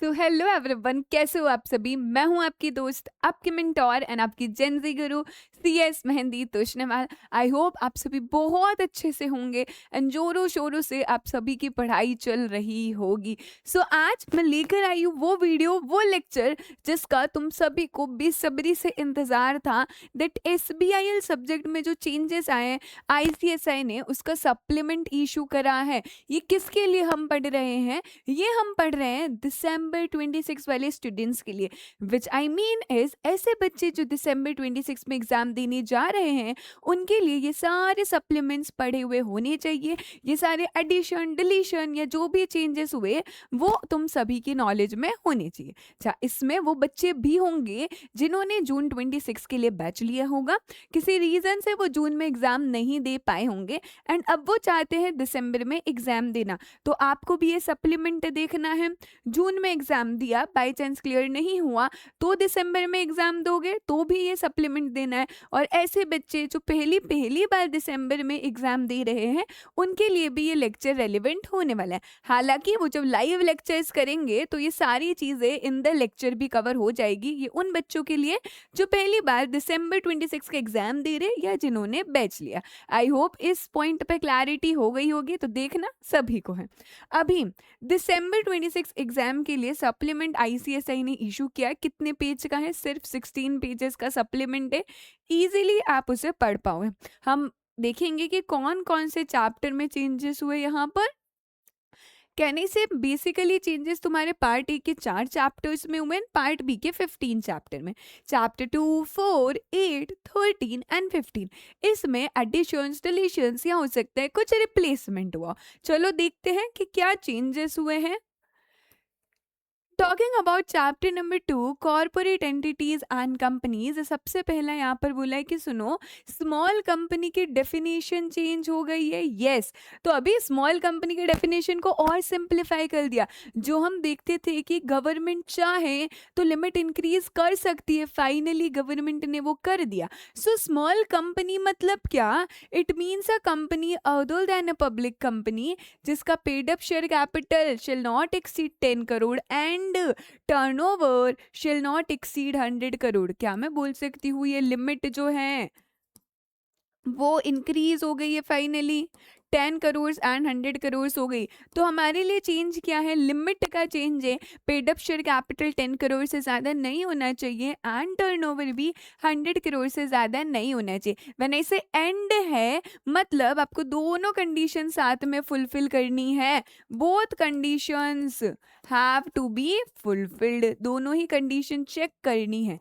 So hello everyone, कैसे हो आप सभी। मैं हूं आपकी दोस्त, आपकी मेंटोर एंड आपकी Gen Z Guru CS mehndi तोशनेवाल। I hope आप सभी बहुत अच्छे से होंगे एंड जोरों शोरों से आप सभी की पढ़ाई चल रही होगी। सो आज मैं लेकर आई हूँ वो वीडियो, वो लेक्चर जिसका तुम सभी को बेसब्री से इंतजार था। दैट SBIL सब्जेक्ट में जो चेंजेस आए हैं, ICSI ने उसका सप्लीमेंट इशू करा है। ये किसके लिए हम पढ़ रहे हैं? ये हम पढ़ रहे हैं दिसंबर 26 वाले स्टूडेंट्स के लिए, विच आई मीन इज ऐसे बच्चे जो दिसंबर 26 में एग्जाम देने जा रहे हैं, उनके लिए ये सारे सप्लीमेंट्स पढ़े हुए होने चाहिए। ये सारे एडिशन डिलीशन या जो भी चेंजेस हुए वो तुम सभी की नॉलेज में होने चाहिए। अच्छा, इसमें वो बच्चे भी होंगे जिन्होंने जून 26 के लिए बैच लिया होगा, किसी रीजन से वो जून में एग्जाम नहीं दे पाए होंगे एंड अब वो चाहते हैं दिसंबर में एग्जाम देना। तो आपको भी ये सप्लीमेंट देखना है। जून में एग्जाम दिया, बाय चांस क्लियर नहीं हुआ तो दिसंबर में एग्जाम दोगे तो भी ये सप्लीमेंट देना है। और ऐसे बच्चे जो पहली पहली बार दिसंबर में एग्जाम दे रहे हैं, उनके लिए भी ये लेक्चर रेलिवेंट होने वाला है। हालांकि वो जब लाइव लेक्चर्स करेंगे तो ये सारी चीजें इन द लेक्चर भी कवर हो जाएगी। ये उन बच्चों के लिए जो पहली बार दिसंबर 26 का एग्जाम दे रहे या जिन्होंने बैच लिया। आई होप इस पॉइंट पे क्लैरिटी हो गई होगी, तो देखना सभी को है। अभी दिसंबर 26 एग्जाम के लिए सप्लीमेंट ICSI ने इशू किया। कितने पेज का है? सिर्फ 16 पेजेस का सप्लीमेंट है। इजीली आप उसे पढ़ पाओगे। हम देखेंगे कि कौन कौन से चैप्टर में चेंजेस हुए। यहाँ पर कहने से बेसिकली चेंजेस तुम्हारे पार्ट ए के 4 चैप्टर्स में हुए, पार्ट बी के 15 चैप्टर में। चैप्टर 2, 4, 8, 13 एंड 15, इसमें एडिशंस डिलीशंस या हो सकता है कुछ रिप्लेसमेंट हुआ। चलो देखते हैं कि क्या चेंजेस हुए हैं। Talking about chapter number 2, corporate entities and companies, सबसे पहला यहाँ पर बोला है कि सुनो, स्मॉल कंपनी की डेफिनेशन चेंज हो गई है। यस, तो अभी स्मॉल कंपनी के डेफिनेशन को और सिंप्लीफाई कर दिया। जो हम देखते थे कि गवर्नमेंट चाहे तो लिमिट इंक्रीज कर सकती है, फाइनली गवर्नमेंट ने वो कर दिया। सो स्मॉल कंपनी मतलब क्या? It means a company other than a public company जिसका पेड अप शेयर कैपिटल शिल not exceed 10 crore and turnover शिल नॉट एक्सीड 100 करोड़। क्या मैं बोल सकती हूँ ये लिमिट जो है वो इंक्रीज हो गई है, फाइनली 10 करोड़ एंड 100 करोड़ हो गई। तो हमारे लिए चेंज क्या है? लिमिट का चेंज है। Paid up share capital 10 crore से ज़्यादा नहीं होना चाहिए एंड टर्नओवर भी 100 करोड़ से ज़्यादा नहीं होना चाहिए। व्हेन ऐसे एंड है मतलब आपको दोनों कंडीशन साथ में फुलफिल करनी है। Both conditions have to be fulfilled, दोनों ही कंडीशन चेक करनी है।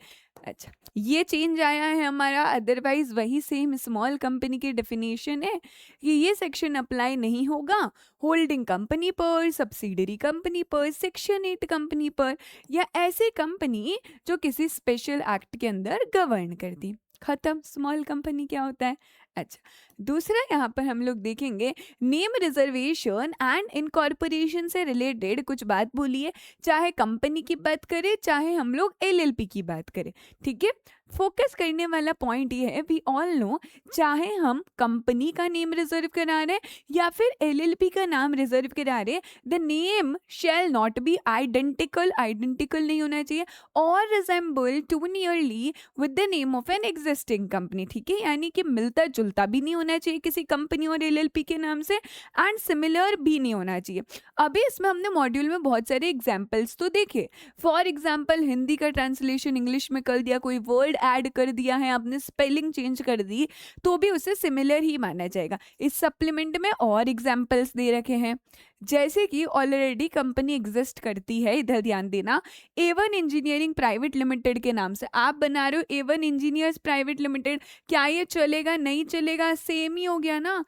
अच्छा, ये चेंज आया है हमारा। अदरवाइज वही सेम स्मॉल कंपनी की डेफिनेशन है कि ये सेक्शन अप्लाई नहीं होगा होल्डिंग कंपनी पर, सब्सिडरी कंपनी पर, सेक्शन 8 कंपनी पर या ऐसे कंपनी जो किसी स्पेशल एक्ट के अंदर गवर्न करती। खत्म, स्मॉल कंपनी क्या होता है। अच्छा, दूसरा यहाँ पर हम लोग देखेंगे नेम रिजर्वेशन एंड इनकॉर्पोरेशन से रिलेटेड कुछ बात बोली है। चाहे कंपनी की बात करें चाहे हम लोग LLP की बात करें, ठीक है। फोकस करने वाला पॉइंट ये है, वी ऑल नो, चाहे हम कंपनी का नेम रिजर्व करा रहे या फिर LLP का नाम रिजर्व करा रहे, the name shall not be identical, identical नहीं होना चाहिए, और resemble to nearly with the name of an existing company, ठीक है। यानी कि मिलता जुलता भी नहीं होना चाहिए किसी कंपनी और LLP के नाम से एंड सिमिलर भी नहीं होना चाहिए। अभी इसमें हमने मॉड्यूल में बहुत सारे एग्जाम्पल्स तो देखे। फॉर एग्जाम्पल हिंदी का ट्रांसलेशन इंग्लिश में कर दिया, कोई वर्ड ऐड कर दिया है, आपने स्पेलिंग चेंज कर दी तो भी उसे सिमिलर ही माना जाएगा। इस सप्लीमेंट में और एग्जाम्पल्स दे रखे हैं, जैसे कि ऑलरेडी कंपनी एग्जिस्ट करती है, इधर ध्यान देना, A1 इंजीनियरिंग प्राइवेट लिमिटेड के नाम से आप बना रहे हो A1 इंजीनियर्स प्राइवेट लिमिटेड। क्या ये चलेगा? नहीं चलेगा, सेम ही हो गया ना।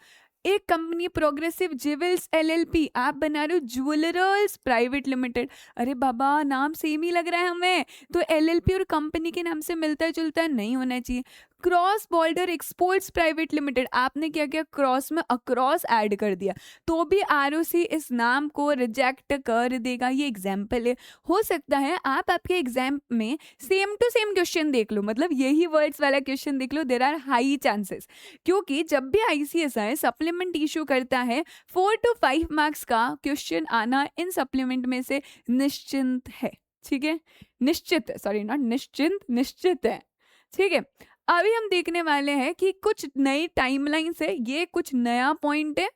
एक कंपनी प्रोग्रेसिव ज्वेल्स LLP, आप बना रहे हो ज्वेलर्स प्राइवेट लिमिटेड। अरे बाबा, नाम सेम ही लग रहा है हमें, तो LLP और कंपनी के नाम से मिलता जुलता नहीं होना चाहिए। Cross border exports private limited, आपने क्या किया, क्रॉस में अक्रॉस ऐड कर दिया, तो भी आरओसी इस नाम को रिजेक्ट कर देगा। ये एग्जाम्पल है। हो सकता है आप आपके एग्जाम में सेम टू सेम क्वेश्चन देख लो, मतलब यही वर्ड्स वाला क्वेश्चन देख लो, देर आर हाई चांसेस, क्योंकि जब भी आईसीएसआई सप्लीमेंट इशू करता है 4 to 5 मार्क्स का क्वेश्चन आना इन सप्लीमेंट में से निश्चिंत है। ठीक है, निश्चित है, सॉरी नॉट निश्चिंत, निश्चित है। ठीक है, अभी हम देखने वाले हैं कि कुछ नई टाइमलाइन है, ये कुछ नया पॉइंट है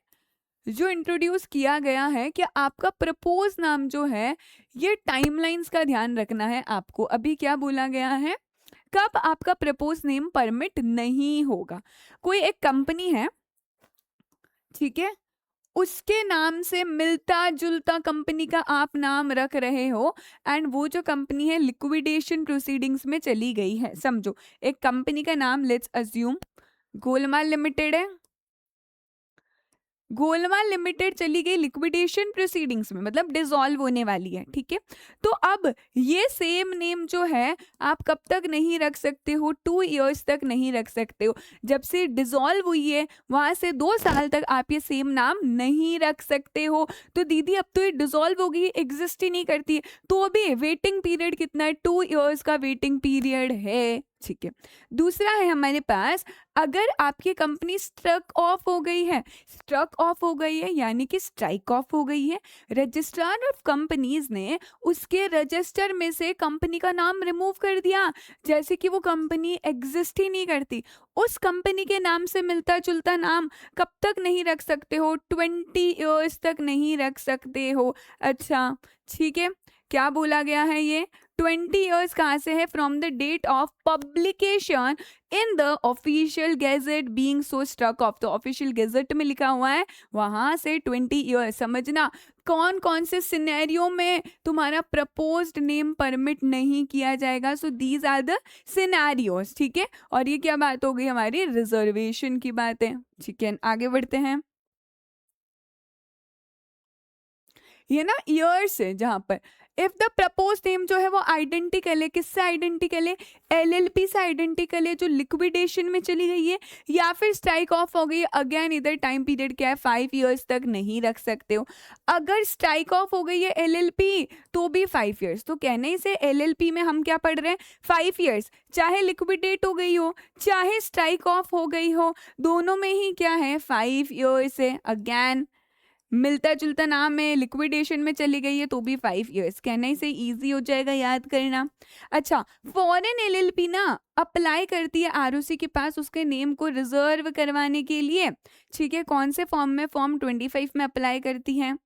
जो इंट्रोड्यूस किया गया है कि आपका प्रपोज नाम जो है ये टाइमलाइंस का ध्यान रखना है आपको। अभी क्या बोला गया है, कब आपका प्रपोज नेम परमिट नहीं होगा। कोई एक कंपनी है, ठीक है, उसके नाम से मिलता जुलता कंपनी का आप नाम रख रहे हो एंड वो जो कंपनी है लिक्विडेशन प्रोसीडिंग्स में चली गई है। समझो एक कंपनी का नाम लेट्स अज्यूम गोलमाल लिमिटेड है, गोलमाल लिमिटेड चली गई लिक्विडेशन प्रोसीडिंग्स में, मतलब डिसॉल्व होने वाली है। ठीक है, तो अब ये सेम नेम जो है आप कब तक नहीं रख सकते हो, 2 इयर्स तक नहीं रख सकते हो। जब से डिसॉल्व हुई है वहां से 2 साल तक आप ये सेम नाम नहीं रख सकते हो। तो दीदी अब तो ये डिसॉल्व हो गई, एग्जिस्ट ही नहीं करती है, तो अभी वेटिंग पीरियड कितना है, 2 इयर्स का वेटिंग पीरियड है। ठीक है, दूसरा है हमारे पास, अगर आपकी कंपनी स्ट्रक ऑफ हो गई है, स्ट्रक ऑफ हो गई है यानी कि स्ट्राइक ऑफ हो गई है, रजिस्ट्रार ऑफ कंपनीज ने उसके रजिस्टर में से कंपनी का नाम रिमूव कर दिया, जैसे कि वो कंपनी एग्जिस्ट ही नहीं करती, उस कंपनी के नाम से मिलता जुलता नाम कब तक नहीं रख सकते हो, 20 इयर्स तक नहीं रख सकते हो। अच्छा ठीक है, क्या बोला गया है, ये 20 इयर्स कहाँ से है, from the date of publication in the official gazette being so struck off, तो ऑफिशियल गैजेट में लिखा हुआ है वहां से 20 इयर्स। समझना कौन कौन से सिनेरियो में तुम्हारा प्रपोज्ड नेम परमिट नहीं किया जाएगा, so these are the scenarios. ठीक है, और ये क्या बात हो गई, हमारी रिजर्वेशन की बात है। ठीक है, आगे बढ़ते हैं। ये ना ईयर्स है जहां पर इफ द प्रपोज नेम जो है वो आइडेंटिकल है, किससे आइडेंटिकल है, एलएलपी से आइडेंटिकल है जो लिक्विडेशन में चली गई है, या फिर स्ट्राइक ऑफ हो गई। अगेन इधर टाइम पीरियड क्या है, 5 इयर्स तक नहीं रख सकते हो। अगर स्ट्राइक ऑफ हो गई है एलएलपी तो भी 5 इयर्स, तो कहने से एलएलपी में हम क्या पढ़ रहे हैं, 5 इयर्स, चाहे लिक्विडेट हो गई हो चाहे स्ट्राइक ऑफ हो गई हो, दोनों में ही क्या है 5 इयर्स है। अगेन मिलता जुलता नाम है, लिक्विडेशन में चली गई है तो भी 5 इयर्स, कहने से इजी हो जाएगा याद करना। अच्छा, फॉरेन एलएलपी ना अप्लाई करती है आरओसी के पास उसके नेम को रिजर्व करवाने के लिए। ठीक है, कौन से फॉर्म में, फॉर्म 25 में अप्लाई करती है।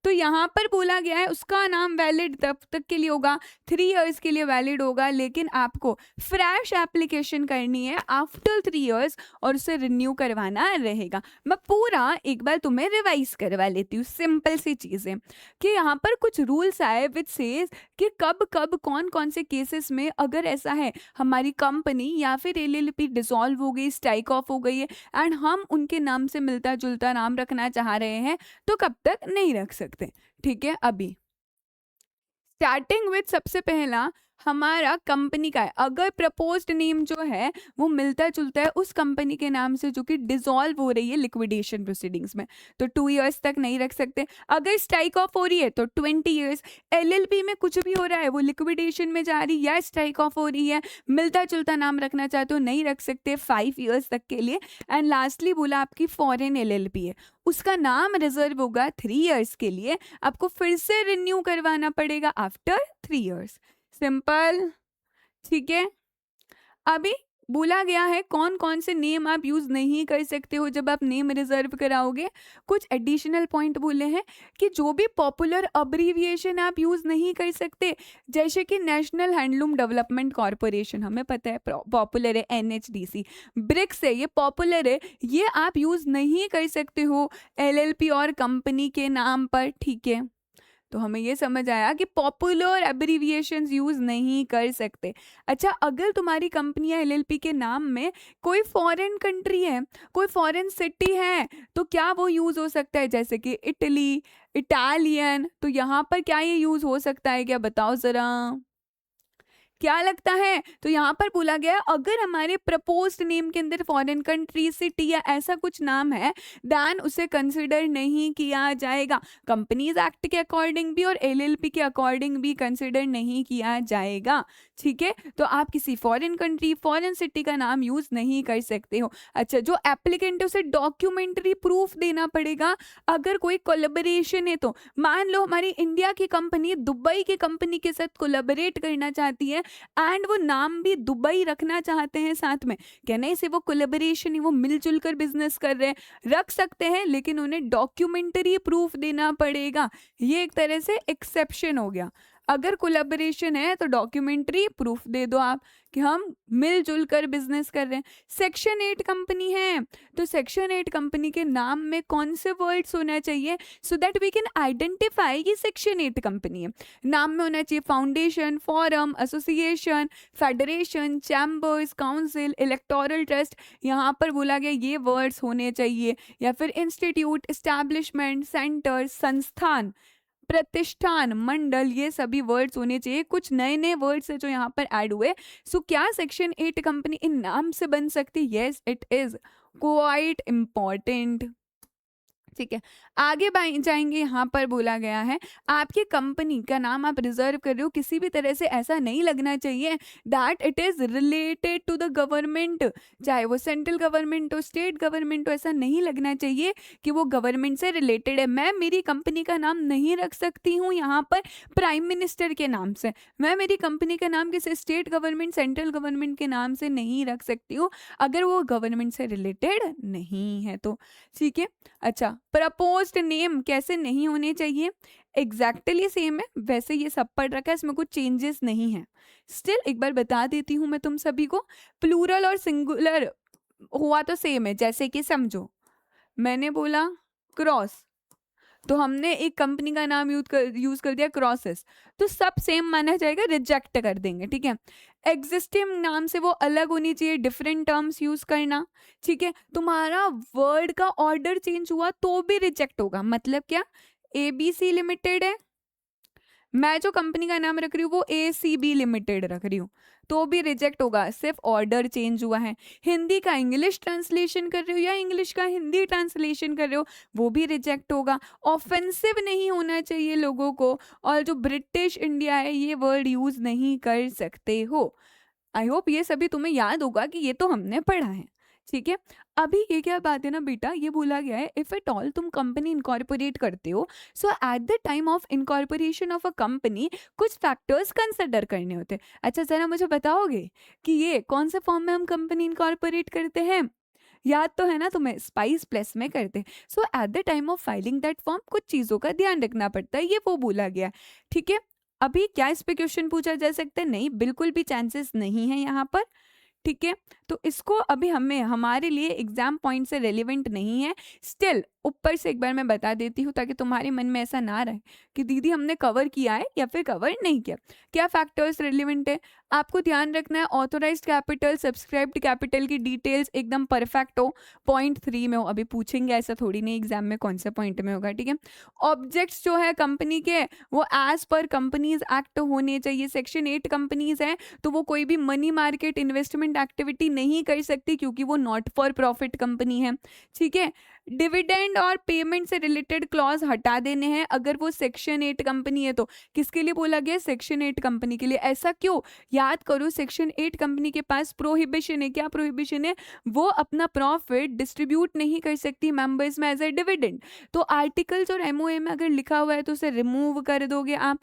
तो यहाँ पर बोला गया है उसका नाम वैलिड तब तक के लिए होगा, 3 इयर्स के लिए वैलिड होगा, लेकिन आपको फ्रेश एप्लीकेशन करनी है आफ्टर 3 इयर्स और उसे रिन्यू करवाना रहेगा। मैं पूरा एक बार तुम्हें रिवाइज करवा लेती हूँ, सिंपल सी चीज़ें कि यहाँ पर कुछ रूल्स आए विच सेज कि कब कब कौन कौन से केसेस में अगर ऐसा है हमारी कंपनी या फिर एलएलपी डिसॉल्व हो गई, स्ट्राइक ऑफ हो गई है एंड हम उनके नाम से मिलता जुलता नाम रखना चाह रहे हैं तो कब तक नहीं रख सकते। ठीक है, अभी स्टार्टिंग विथ सबसे पहला हमारा कंपनी का है, अगर प्रपोज्ड नेम जो है वो मिलता जुलता है उस कंपनी के नाम से जो कि डिसॉल्व हो रही है लिक्विडेशन प्रोसीडिंग्स में, तो 2 इयर्स तक नहीं रख सकते। अगर स्ट्राइक ऑफ हो रही है तो 20 इयर्स, एलएलपी में कुछ भी हो रहा है वो लिक्विडेशन में जा रही है या स्ट्राइक ऑफ हो रही है, मिलता जुलता नाम रखना चाहते हो नहीं रख सकते 5 इयर्स तक के लिए। एंड लास्टली बोला आपकी फॉरेन एलएलपी है, उसका नाम रिजर्व होगा 3 इयर्स के लिए, आपको फिर से रिन्यू करवाना पड़ेगा आफ्टर 3 इयर्स। सिंपल। ठीक है, अभी बोला गया है कौन कौन से नेम आप यूज नहीं कर सकते हो जब आप नेम रिजर्व कराओगे। कुछ एडिशनल पॉइंट बोले हैं कि जो भी पॉपुलर अब्रीविएशन आप यूज नहीं कर सकते, जैसे कि नेशनल हैंडलूम डेवलपमेंट कॉरपोरेशन, हमें पता है पॉपुलर है, एनएचडीसी, ब्रिक्स है, ये पॉपुलर है, ये आप यूज नहीं कर सकते हो एलएलपी और कंपनी के नाम पर। ठीक है, तो हमें ये समझ आया कि पॉपुलर एब्रीविएशंस यूज नहीं कर सकते। अच्छा, अगर तुम्हारी कंपनी या एलएलपी के नाम में कोई फॉरेन कंट्री है, कोई फॉरेन सिटी है, तो क्या वो यूज हो सकता है, जैसे कि इटली, इटालियन, तो यहाँ पर क्या ये यूज हो सकता है क्या, बताओ जरा। क्या लगता है? तो यहाँ पर बोला गया है अगर हमारे प्रपोज्ड नेम के अंदर फॉरेन कंट्री, सिटी या ऐसा कुछ नाम है, देन उसे कंसिडर नहीं किया जाएगा। कंपनीज एक्ट के अकॉर्डिंग भी और एलएलपी के अकॉर्डिंग भी कंसिडर नहीं किया जाएगा। ठीक है, तो आप किसी फॉरेन कंट्री, फॉरेन सिटी का नाम यूज नहीं कर सकते हो। अच्छा, जो एप्लीकेंट है उसे डॉक्यूमेंट्री प्रूफ देना पड़ेगा। अगर कोई कोलैबोरेशन है तो मान लो हमारी इंडिया की कंपनी दुबई की कंपनी के साथ कोलैबोरेट करना चाहती है एंड वो नाम भी दुबई रखना चाहते हैं साथ में, कहने से वो कोलैबोरेशन ही, वो मिलजुल कर बिजनेस कर रहे हैं, रख सकते हैं, लेकिन उन्हें डॉक्यूमेंट्री प्रूफ देना पड़ेगा। ये एक तरह से एक्सेप्शन हो गया। अगर कोलैबोरेशन है तो डॉक्यूमेंट्री प्रूफ दे दो आप कि हम मिलजुल कर बिजनेस कर रहे हैं। सेक्शन 8 कंपनी है तो सेक्शन 8 कंपनी के नाम में कौन से वर्ड्स होना चाहिए so that we can identify कि सेक्शन 8 कंपनी है। नाम में होना चाहिए foundation, forum, association, federation, chambers, council, electoral trust, यहाँ पर बोला गया ये वर्ड्स होने चाहिए। या फिर इंस्टीट्यूट, एस्टैब्लिशमेंट, सेंटर, संस्थान, प्रतिष्ठान, मंडल, ये सभी वर्ड्स होने चाहिए। कुछ नए नए वर्ड्स है जो यहाँ पर ऐड हुए। सो क्या सेक्शन 8 कंपनी इन नाम से बन सकती? Yes it is quite important. ठीक है, आगे जाएंगे। यहाँ पर बोला गया है आपकी कंपनी का नाम आप रिजर्व कर रहे हो, किसी भी तरह से ऐसा नहीं लगना चाहिए that it is related to the government, चाहे वो सेंट्रल गवर्नमेंट हो, स्टेट गवर्नमेंट हो, ऐसा नहीं लगना चाहिए कि वो गवर्नमेंट से रिलेटेड है। मैं मेरी कंपनी का नाम नहीं रख सकती हूँ यहाँ पर प्राइम मिनिस्टर के नाम से, मैं मेरी कंपनी का नाम किसी स्टेट गवर्नमेंट, सेंट्रल गवर्नमेंट के नाम से नहीं रख सकती हूँ अगर वो गवर्नमेंट से रिलेटेड नहीं है तो। ठीक है, अच्छा, प्रपोज्ड नेम कैसे नहीं होने चाहिए? एग्जैक्टली सेम है, वैसे ये सब पढ़ रखा है, इसमें कुछ चेंजेस नहीं है। स्टिल एक बार बता देती हूँ मैं तुम सभी को, प्लूरल और सिंगुलर हुआ तो सेम है। जैसे कि समझो मैंने बोला क्रॉस, तो हमने एक कंपनी का नाम यूज कर दिया क्रॉसेस, तो सब सेम माना जाएगा, रिजेक्ट कर देंगे। ठीक है, एग्जिस्टिंग नाम से वो अलग होनी चाहिए, डिफरेंट टर्म्स यूज करना। ठीक है, तुम्हारा वर्ड का ऑर्डर चेंज हुआ तो भी रिजेक्ट होगा। मतलब क्या? ABC लिमिटेड है, मैं जो कंपनी का नाम रख रही हूँ वो ACB लिमिटेड रख रही हूँ, तो भी रिजेक्ट होगा, सिर्फ ऑर्डर चेंज हुआ है। हिंदी का इंग्लिश ट्रांसलेशन कर रहे हो या इंग्लिश का हिंदी ट्रांसलेशन कर रहे हो, वो भी रिजेक्ट होगा। ऑफेंसिव नहीं होना चाहिए लोगों को, और जो ब्रिटिश इंडिया है ये वर्ड यूज नहीं कर सकते हो। आई होप ये सभी तुम्हें याद होगा कि ये तो हमने पढ़ा है। ठीक है, अभी ये क्या बात है ना बेटा, ये बोला गया है इफ एट ऑल तुम कंपनी इनकॉर्पोरेट करते हो, so at the time of incorporation of a company कुछ फैक्टर्स कंसिडर करने होते हैं। अच्छा, जरा मुझे बताओगे कि ये कौन से फॉर्म में हम कंपनी इनकॉर्पोरेट करते हैं? याद तो है ना तुम्हें, स्पाइस प्लस में करते हैं। So at the time of filing that form कुछ चीजों का ध्यान रखना पड़ता है, ये वो बोला गया है। ठीक है, अभी क्या इस पे क्वेश्चन पूछा जा सकता है? नहीं, बिल्कुल भी चांसेस नहीं है यहाँ पर। ठीक है, तो इसको अभी हमें हमारे लिए एग्जाम पॉइंट से रेलिवेंट नहीं है। स्टिल ऊपर से एक बार मैं बता देती हूँ ताकि तुम्हारे मन में ऐसा ना रहे कि दीदी हमने कवर किया है या फिर कवर नहीं किया। क्या फैक्टर्स रेलिवेंट है आपको ध्यान रखना है? ऑथोराइज्ड कैपिटल, सब्सक्राइब्ड कैपिटल की डिटेल्स एकदम परफेक्ट हो, पॉइंट 3 में हो। अभी पूछेंगे, ऐसा थोड़ी नहीं एग्जाम में कौन से पॉइंट में होगा। ठीक है, ऑब्जेक्ट्स जो है कंपनी के वो एज पर कंपनीज एक्ट होने चाहिए। सेक्शन 8 कंपनीज है तो वो कोई भी मनी मार्केट इन्वेस्टमेंट एक्टिविटी नहीं कर सकती क्योंकि वो नॉट फॉर प्रॉफिट कंपनी है। ठीक है, डिविडेंड और पेमेंट से रिलेटेड क्लॉज हटा देने हैं अगर वो सेक्शन 8 कंपनी है तो। किसके लिए बोला गया? सेक्शन 8 कंपनी के लिए। ऐसा क्यों? याद करो, सेक्शन 8 कंपनी के पास प्रोहिबिशन है। क्या प्रोहिबिशन है? वो अपना प्रॉफिट डिस्ट्रीब्यूट नहीं कर सकती मेंबर्स में एज ए डिविडेंड। तो आर्टिकल्स और MOA में अगर लिखा हुआ है तो उसे रिमूव कर दोगे आप।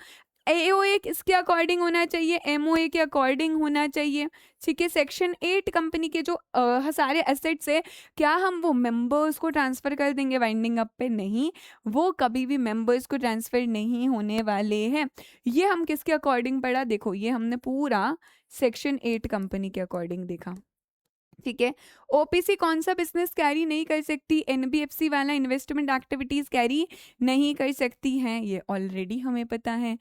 AOA किसके अकॉर्डिंग होना चाहिए? MOA के अकॉर्डिंग होना चाहिए। ठीक है, सेक्शन 8 कंपनी के जो सारे एसेट्स है, क्या हम वो मेंबर्स को ट्रांसफर कर देंगे वाइंडिंग अप पे? नहीं, वो कभी भी मेंबर्स को ट्रांसफर नहीं होने वाले हैं। ये हम किसके अकॉर्डिंग पढ़ा? देखो, ये हमने पूरा सेक्शन 8 कंपनी के अकॉर्डिंग देखा। ठीक है, OPC कौन सा बिजनेस कैरी नहीं कर सकती? NBFC वाला इन्वेस्टमेंट एक्टिविटीज कैरी नहीं कर सकती हैं, ये ऑलरेडी हमें पता है।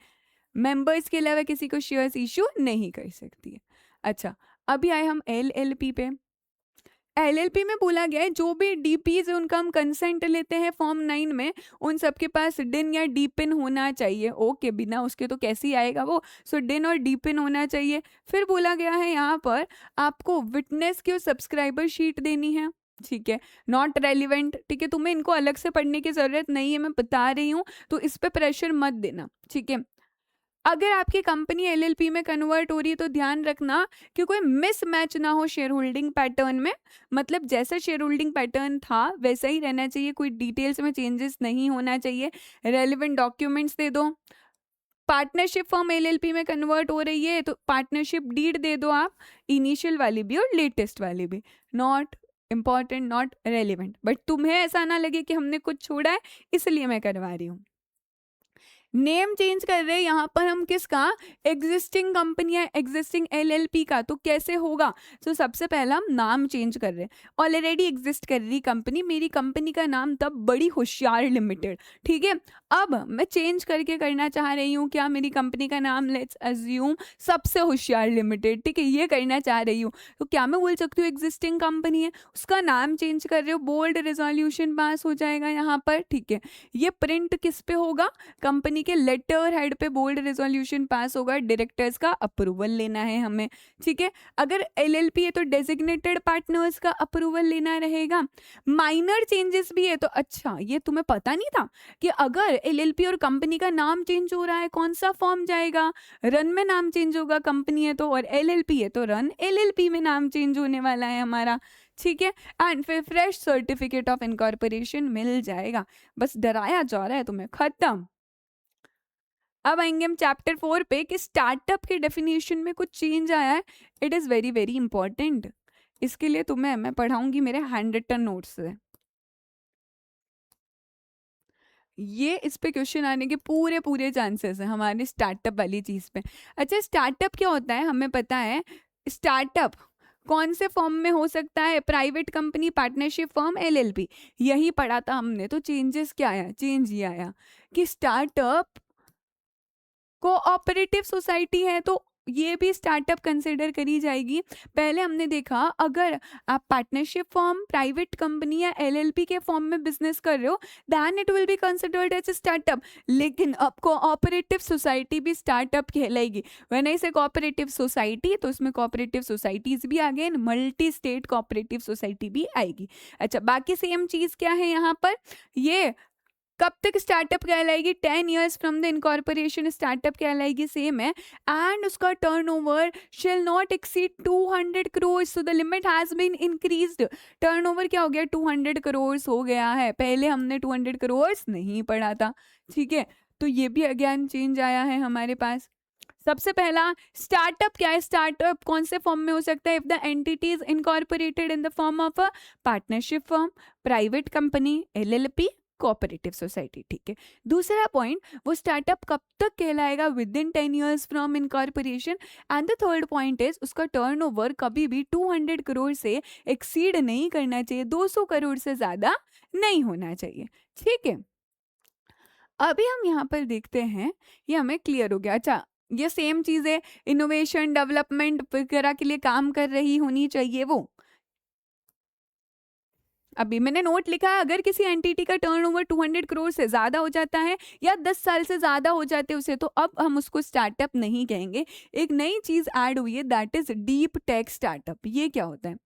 मेंबर्स के अलावा किसी को शेयर्स इशू नहीं कर सकती है। अच्छा, अभी आए हम LLP पे। एलएलपी में बोला गया है जो भी डीपीज है उनका हम कंसेंट लेते हैं फॉर्म 9 में, उन सबके पास डिन या डीपिन होना चाहिए। ओके, बिना उसके तो कैसे ही आएगा वो, सो डिन और डीपिन होना चाहिए। फिर बोला गया है यहाँ पर आपको विटनेस की और सब्सक्राइबर शीट देनी है, ठीक है, नॉट रेलिवेंट, ठीक है, तुम्हें इनको अलग से पढ़ने की जरूरत नहीं है, मैं बता रही हूँ, तो इस पे प्रेशर मत देना, ठीक है। अगर आपकी कंपनी एलएलपी में कन्वर्ट हो रही है तो ध्यान रखना कि कोई मिसमैच ना हो शेयर होल्डिंग पैटर्न में, मतलब जैसा शेयर होल्डिंग पैटर्न था वैसा ही रहना चाहिए, कोई डिटेल्स में चेंजेस नहीं होना चाहिए। रेलिवेंट डॉक्यूमेंट्स दे दो। पार्टनरशिप फॉर्म एलएलपी में कन्वर्ट हो रही है तो पार्टनरशिप डीड दे दो आप, इनिशियल वाली भी और लेटेस्ट वाली भी। Not important, not relevant, but तुम्हें ऐसा ना लगे कि हमने कुछ छोड़ा है इसलिए मैं करवा रही हूँ। नेम चेंज कर रहे हैं यहाँ पर हम किसका, एग्जिस्टिंग कंपनी या एग्जिस्टिंग एलएलपी का, तो कैसे होगा। तो सबसे पहला हम नाम चेंज कर रहे हैं, ऑलरेडी एग्जिस्ट कर रही कंपनी, मेरी कंपनी का नाम तब बड़ी होशियार लिमिटेड, ठीक है। अब मैं चेंज करके करना चाह रही हूँ क्या, मेरी कंपनी का नाम लेट्स अज्यूम सबसे होशियार लिमिटेड, ठीक है, ये करना चाह रही हूँ, तो क्या मैं बोल सकती हूँ एग्जिस्टिंग कंपनी है, उसका नाम चेंज कर रहे हो, बोल्ड रेजोल्यूशन पास हो जाएगा यहाँ पर, ठीक है। ये प्रिंट किस पे होगा, कंपनी के लेटर हेड पे बोल्ड रेजोल्यूशन पास होगा, डायरेक्टर्स का अप्रूवल लेना है हमें, ठीक है। अगर एलएलपी है तो डेजिग्नेटेड पार्टनर्स का अप्रूवल लेना रहेगा। माइनर चेंजेस भी है तो अच्छा, ये तुम्हें पता नहीं था कि अगर एलएलपी और कंपनी का नाम चेंज हो रहा है कौन सा फॉर्म जाएगा, रन में नाम चेंज होगा, कंपनी है तो, और एलएलपी है तो रन एलएलपी में नाम चेंज होने वाला है हमारा, ठीक है। एंड फिर फ्रेश सर्टिफिकेट ऑफ इनकॉर्पोरेशन मिल जाएगा। बस डराया जा रहा है तुम्हें, खत्म। अब आएंगे हम चैप्टर 4 पे कि स्टार्टअप के डेफिनेशन में कुछ चेंज आया है। It is very very important, इसके लिए तुम्हें मैं पढ़ाऊंगी मेरे हैंड रिटन नोट्स से, ये इस पे क्वेश्चन आने के पूरे पूरे चांसेस हैं हमारे स्टार्टअप वाली चीज़ पे। अच्छा, स्टार्टअप क्या होता है हमें पता है, स्टार्टअप कौन से फॉर्म में हो सकता है, private company, partnership form, LLP, यही पढ़ा था हमने। तो चेंजेस क्या आया, चेंज ये आया कि स्टार्टअप कोऑपरेटिव सोसाइटी है तो ये भी स्टार्टअप कंसिडर करी जाएगी। पहले हमने देखा अगर आप पार्टनरशिप फॉर्म, प्राइवेट कंपनी या एलएलपी के फॉर्म में बिजनेस कर रहे हो then it will be considered as startup, लेकिन अब कोऑपरेटिव सोसाइटी भी स्टार्टअप कहलाएगी। When I say cooperative society तो इसमें कोऑपरेटिव सोसाइटीज भी आ गए, मल्टी स्टेट कोऑपरेटिव सोसाइटी भी आएगी। अच्छा, बाकी सेम चीज क्या है यहाँ पर, ये कब तक स्टार्टअप कहलाएगी, 10 years from the incorporation startup कहलाएगी, सेम है। एंड उसका turnover shall not exceed 200 crore, so the limit has been increased. Turnover क्या हो गया, 200 करोड़ हो गया है, पहले हमने 200 करोड़ नहीं पढ़ा था, ठीक है। तो ये भी अगेन चेंज आया है हमारे पास। सबसे पहला स्टार्टअप क्या है, स्टार्टअप कौन से फॉर्म में हो सकता है, if the entity is incorporated in the form of a partnership form, private company, LLP, cooperative society, ठीक है। दूसरा पॉइंट, वो स्टार्टअप कब तक कहलाएगा, with in 10 years from incorporation. And the third point is उसका टर्नओवर कभी भी 200 करोड़ से एक्सीड नहीं करना चाहिए, 200 करोड़ से ज्यादा नहीं होना चाहिए, ठीक है। अभी हम यहाँ पर देखते हैं, ये हमें क्लियर हो गया। अच्छा, ये सेम चीज़ है, इनोवेशन डेवलपमेंट वगैरह के लिए काम कर रही होनी चाहिए वो। अभी मैंने नोट लिखा है, अगर किसी एंटिटी का टर्नओवर 200 करोड़ से ज़्यादा हो जाता है या 10 साल से ज़्यादा हो जाते हैं उसे, तो अब हम उसको स्टार्टअप नहीं कहेंगे। एक नई चीज़ ऐड हुई है, that is deep tech startup. ये क्या होता है,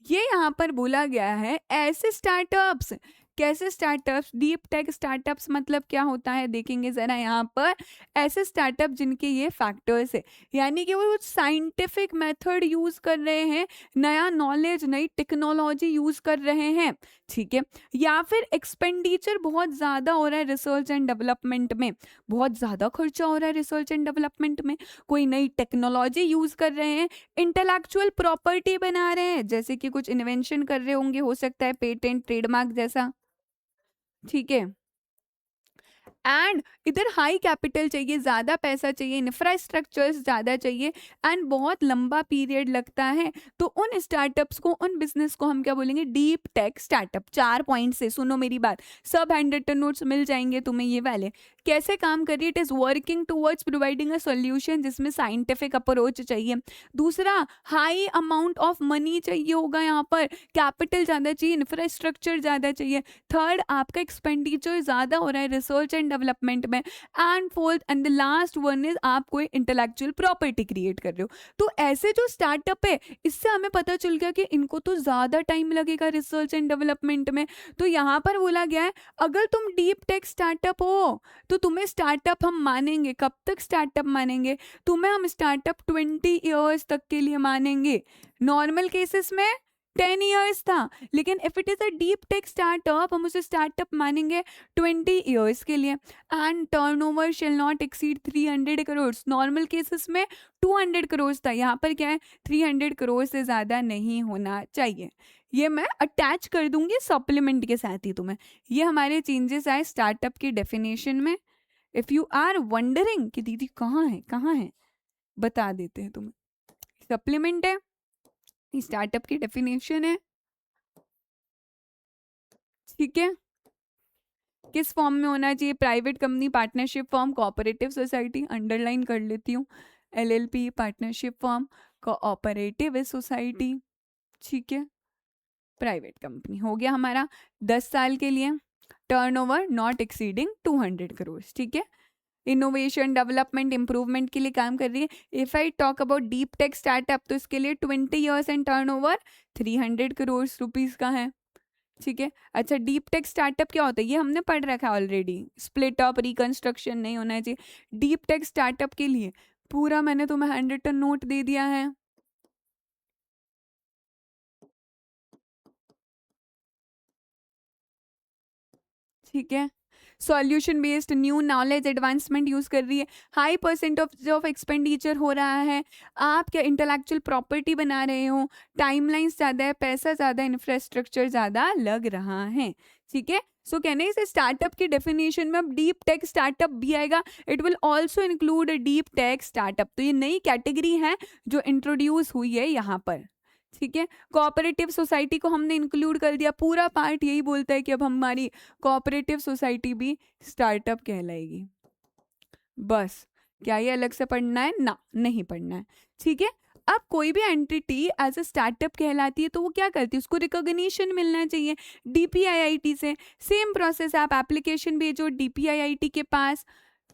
ये यहाँ पर बोला गया है ऐसे स्टार्टअप्स, कैसे स्टार्टअप्स, डीप टेक स्टार्टअप्स मतलब क्या होता है देखेंगे जरा यहाँ पर। ऐसे स्टार्टअप जिनके ये फैक्टर्स है, यानी कि वो साइंटिफिक मेथड यूज कर रहे हैं, नया नॉलेज, नई टेक्नोलॉजी यूज कर रहे हैं, ठीक है। या फिर एक्सपेंडिचर बहुत ज़्यादा हो रहा है रिसर्च एंड डेवलपमेंट में, बहुत ज़्यादा खर्चा हो रहा है रिसर्च एंड डेवलपमेंट में, कोई नई टेक्नोलॉजी यूज कर रहे हैं, इंटेलेक्चुअल प्रॉपर्टी बना रहे हैं, जैसे कि कुछ इन्वेंशन कर रहे होंगे, हो सकता है पेटेंट, ट्रेडमार्क जैसा, ठीक है। एंड इधर हाई कैपिटल चाहिए, ज़्यादा पैसा चाहिए, इंफ्रास्ट्रक्चर्स ज़्यादा चाहिए एंड बहुत लंबा पीरियड लगता है। तो उन स्टार्टअप्स को, उन बिजनेस को हम क्या बोलेंगे? Deep tech startup. 4 पॉइंट से सुनो मेरी बात, सब हैंड रिटन नोट्स मिल जाएंगे तुम्हें ये वाले। कैसे काम कर रही है? It is working towards providing a solution जिसमें साइंटिफिक अप्रोच चाहिए। दूसरा, हाई अमाउंट ऑफ मनी चाहिए होगा, यहाँ पर कैपिटल ज़्यादा चाहिए, इंफ्रास्ट्रक्चर ज़्यादा चाहिए। थर्ड, आपका एक्सपेंडिचर ज़्यादा हो रहा है रिसर्च एंड डेवलपमेंट में। And fourth and the last one is आप कोई इंटेलेक्चुअल प्रॉपर्टी क्रिएट कर रहे हो। तो ऐसे जो स्टार्टअप है, इससे हमें पता चल गया कि इनको तो ज़्यादा टाइम लगेगा रिसर्च एंड डेवलपमेंट में। तो यहाँ पर बोला गया है अगर तुम डीप टेक स्टार्टअप हो तो तुम्हें स्टार्टअप हम मानेंगे। कब तक स्टार्टअप मानेंगे? तुम्हें हम स्टार्टअप 20 ईयर्स तक के लिए मानेंगे। नॉर्मल केसेस में 10 ईयर्स था, लेकिन if it is a deep tech startup हम उसे स्टार्टअप मानेंगे 20 ईयर्स के लिए। And turnover shall not exceed 300 crore. Normal cases में 200 करोड़ था, यहाँ पर क्या है? 300 करोड़ से ज़्यादा नहीं होना चाहिए। ये मैं अटैच कर दूंगी सप्लीमेंट के साथ ही तुम्हें। ये हमारे चेंजेस आए स्टार्टअप की डेफिनेशन में। इफ़ यू आर वंडरिंग कि दीदी कहाँ है कहाँ है, बता देते हैं तुम्हें। सप्लीमेंट है, स्टार्टअप की डेफिनेशन है, ठीक है। किस फॉर्म में होना चाहिए? Private company, partnership form, cooperative society. Underline कर लेती हूँ, LLP, partnership form, cooperative society, ठीक है। प्राइवेट कंपनी हो गया हमारा 10 साल के लिए। टर्नओवर नॉट एक्सीडिंग 200 करोड़, ठीक है। इनोवेशन, डेवलपमेंट, इंप्रूवमेंट के लिए काम कर रही है। If I talk about deep tech startup तो इसके लिए 20 years and turnover 300 crore rupees का है, ठीक है। अच्छा, डीप टेक स्टार्टअप क्या होता है? ये हमने पढ़ रखा है ऑलरेडी। स्प्लिट अप, रिकंस्ट्रक्शन नहीं होना चाहिए। डीप टेक स्टार्टअप के लिए पूरा मैंने तुम्हें हैंड रिटन नोट दे दिया है, ठीक है। Solution based, new knowledge advancement use कर रही है। हाई परसेंट ऑफ एक्सपेंडिचर हो रहा है। आप क्या इंटेलेक्चुअल प्रॉपर्टी बना रहे हो, टाइमलाइंस ज़्यादा है, पैसा ज़्यादा, इंफ्रास्ट्रक्चर ज़्यादा लग रहा है, ठीक है। सो कहने से स्टार्टअप की डेफिनेशन में अब डीप टेक स्टार्टअप भी आएगा। It will also include a deep tech startup. तो ये नई कैटेगरी है जो इंट्रोड्यूस हुई है यहाँ पर, ठीक है। कोऑपरेटिव सोसाइटी को हमने इंक्लूड कर दिया। पूरा पार्ट यही बोलता है कि अब हमारी कोऑपरेटिव सोसाइटी भी स्टार्टअप कहलाएगी। बस, क्या ये अलग से पढ़ना है? ना, नहीं पढ़ना है, ठीक है। अब कोई भी एंटिटी एज अ स्टार्टअप कहलाती है तो वो क्या करती है? उसको रिकॉग्निशन मिलना चाहिए डीपीआईआईटी से। सेम प्रोसेस, आप एप्लीकेशन भेजो डीपीआईआईटी के पास।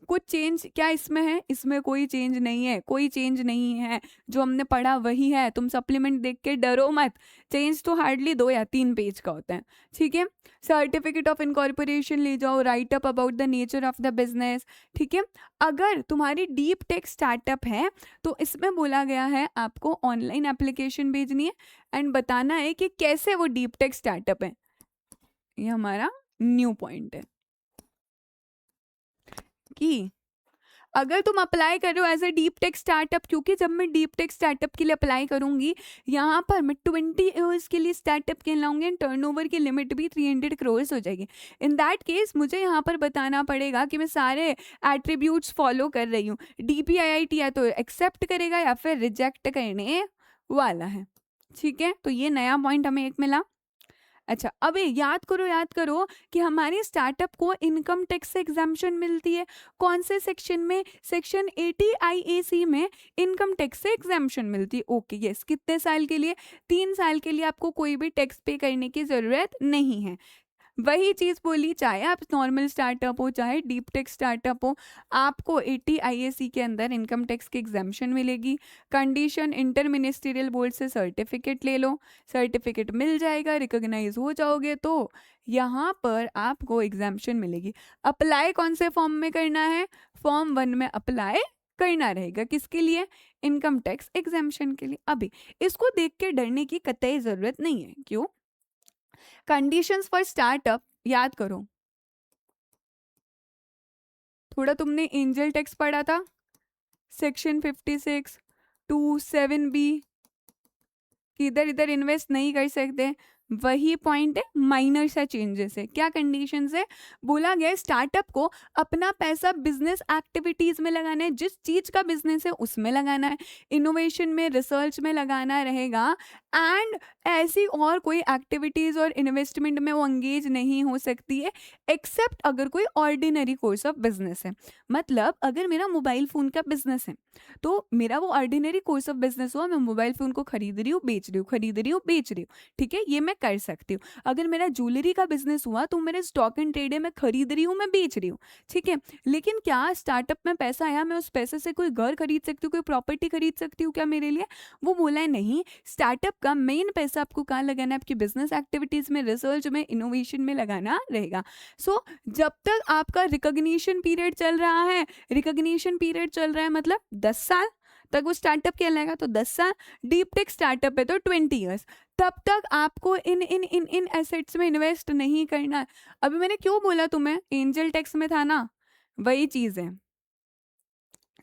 कुछ चेंज क्या इसमें है? इसमें कोई चेंज नहीं है, कोई चेंज नहीं है। जो हमने पढ़ा वही है, तुम सप्लीमेंट देख के डरो मत। चेंज तो हार्डली 2 या 3 पेज का होता है, ठीक है। सर्टिफिकेट ऑफ इनकॉर्पोरेशन ले जाओ, right up about the nature of the business, ठीक है। अगर तुम्हारी डीप टेक स्टार्टअप है तो इसमें बोला गया है आपको ऑनलाइन एप्लीकेशन भेजनी है एंड बताना है कि कैसे वो डीप टेक स्टार्टअप है। ये हमारा न्यू पॉइंट है कि अगर तुम अप्लाई कर रहे हो as a deep tech startup, क्योंकि जब मैं डीप टेक स्टार्टअप के लिए अप्लाई करूंगी यहाँ पर मैं 20 ईयर्स के लिए स्टार्टअप कहलाऊंगी एंड टर्नओवर की लिमिट भी 300 करोड़ हो जाएगी। इन दैट केस मुझे यहाँ पर बताना पड़ेगा कि मैं सारे एट्रीब्यूट्स फॉलो कर रही हूँ। डीपीआईआईटी या तो एक्सेप्ट करेगा या फिर रिजेक्ट करने वाला है, ठीक है। तो ये नया पॉइंट हमें एक मिला। अच्छा, अब याद करो कि हमारे स्टार्टअप को इनकम टैक्स से एग्जाम्पशन मिलती है। कौन से सेक्शन में? सेक्शन 80 आईएसी में इनकम टैक्स से एग्जाम्पशन मिलती है। Okay, yes. कितने साल के लिए? 3 साल के लिए आपको कोई भी टैक्स पे करने की ज़रूरत नहीं है। वही चीज़ बोली, चाहे आप नॉर्मल स्टार्टअप हो चाहे डीप टेक स्टार्टअप हो, आपको 80 आईएसी के अंदर इनकम टैक्स की एग्जाम्पशन मिलेगी। कंडीशन, इंटर मिनिस्ट्रियल बोर्ड से सर्टिफिकेट ले लो, सर्टिफिकेट मिल जाएगा, रिकॉग्नाइज हो जाओगे तो यहाँ पर आपको एग्जाम्पशन मिलेगी। अप्लाई कौन से फॉर्म में करना है? फॉर्म 1 में अप्लाई करना रहेगा। किसके लिए? इनकम टैक्स एग्जाम्पशन के लिए। अभी इसको देख के डरने की कतई ज़रूरत नहीं है। क्यों? कंडीशंस फॉर स्टार्टअप याद करो। थोड़ा तुमने एंजल टैक्स पढ़ा था, सेक्शन 56 टू 7B, कि इधर इधर इन्वेस्ट नहीं कर सकते। वही पॉइंट है, माइनर सा चेंजेस है। क्या कंडीशन है, बोला गया स्टार्टअप को अपना पैसा बिजनेस एक्टिविटीज में लगाना है, जिस चीज का बिजनेस है उसमें लगाना है, इनोवेशन में, रिसर्च में लगाना रहेगा, एंड ऐसी और कोई एक्टिविटीज और इन्वेस्टमेंट में वो एंगेज नहीं हो सकती है, एक्सेप्ट अगर कोई ऑर्डिनरी कोर्स ऑफ बिजनेस है। मतलब अगर मेरा मोबाइल फोन का बिजनेस है तो मेरा वो ऑर्डिनरी कोर्स ऑफ बिजनेस हुआ, मैं मोबाइल फोन को खरीद रही हूँ, बेच रही हूँ, खरीद रही हूँ, बेच रही हूँ, ठीक है, ये मैं कर सकती हूँ। अगर मेरा ज्वेलरी का बिजनेस हुआ तो मेरे स्टॉक एंड ट्रेड है, मैं खरीद रही हूँ, मैं बेच रही हूँ, ठीक है। लेकिन क्या स्टार्टअप में पैसा आया, मैं उस पैसे से कोई घर खरीद सकती हूँ, कोई प्रॉपर्टी खरीद सकती हूँ क्या मेरे लिए? वो बोला है नहीं, स्टार्टअप का मेन पैसा आपको कहाँ लगाना है, आपकी बिजनेस एक्टिविटीज में, रिसर्च में, इनोवेशन में लगाना रहेगा। सो जब तक आपका रिकॉग्निशन पीरियड चल रहा है, रिकॉग्निशन पीरियड चल रहा है मतलब 10 साल तक वो स्टार्टअप कहलाएगा, तो 10 साल, डीप टेक स्टार्टअप है तो 20 ईयर्स, तब तक आपको इन इन इन इन एसेट्स में इन्वेस्ट नहीं करना है। अभी मैंने क्यों बोला तुम्हें, एंजल टैक्स में था ना, वही चीज है,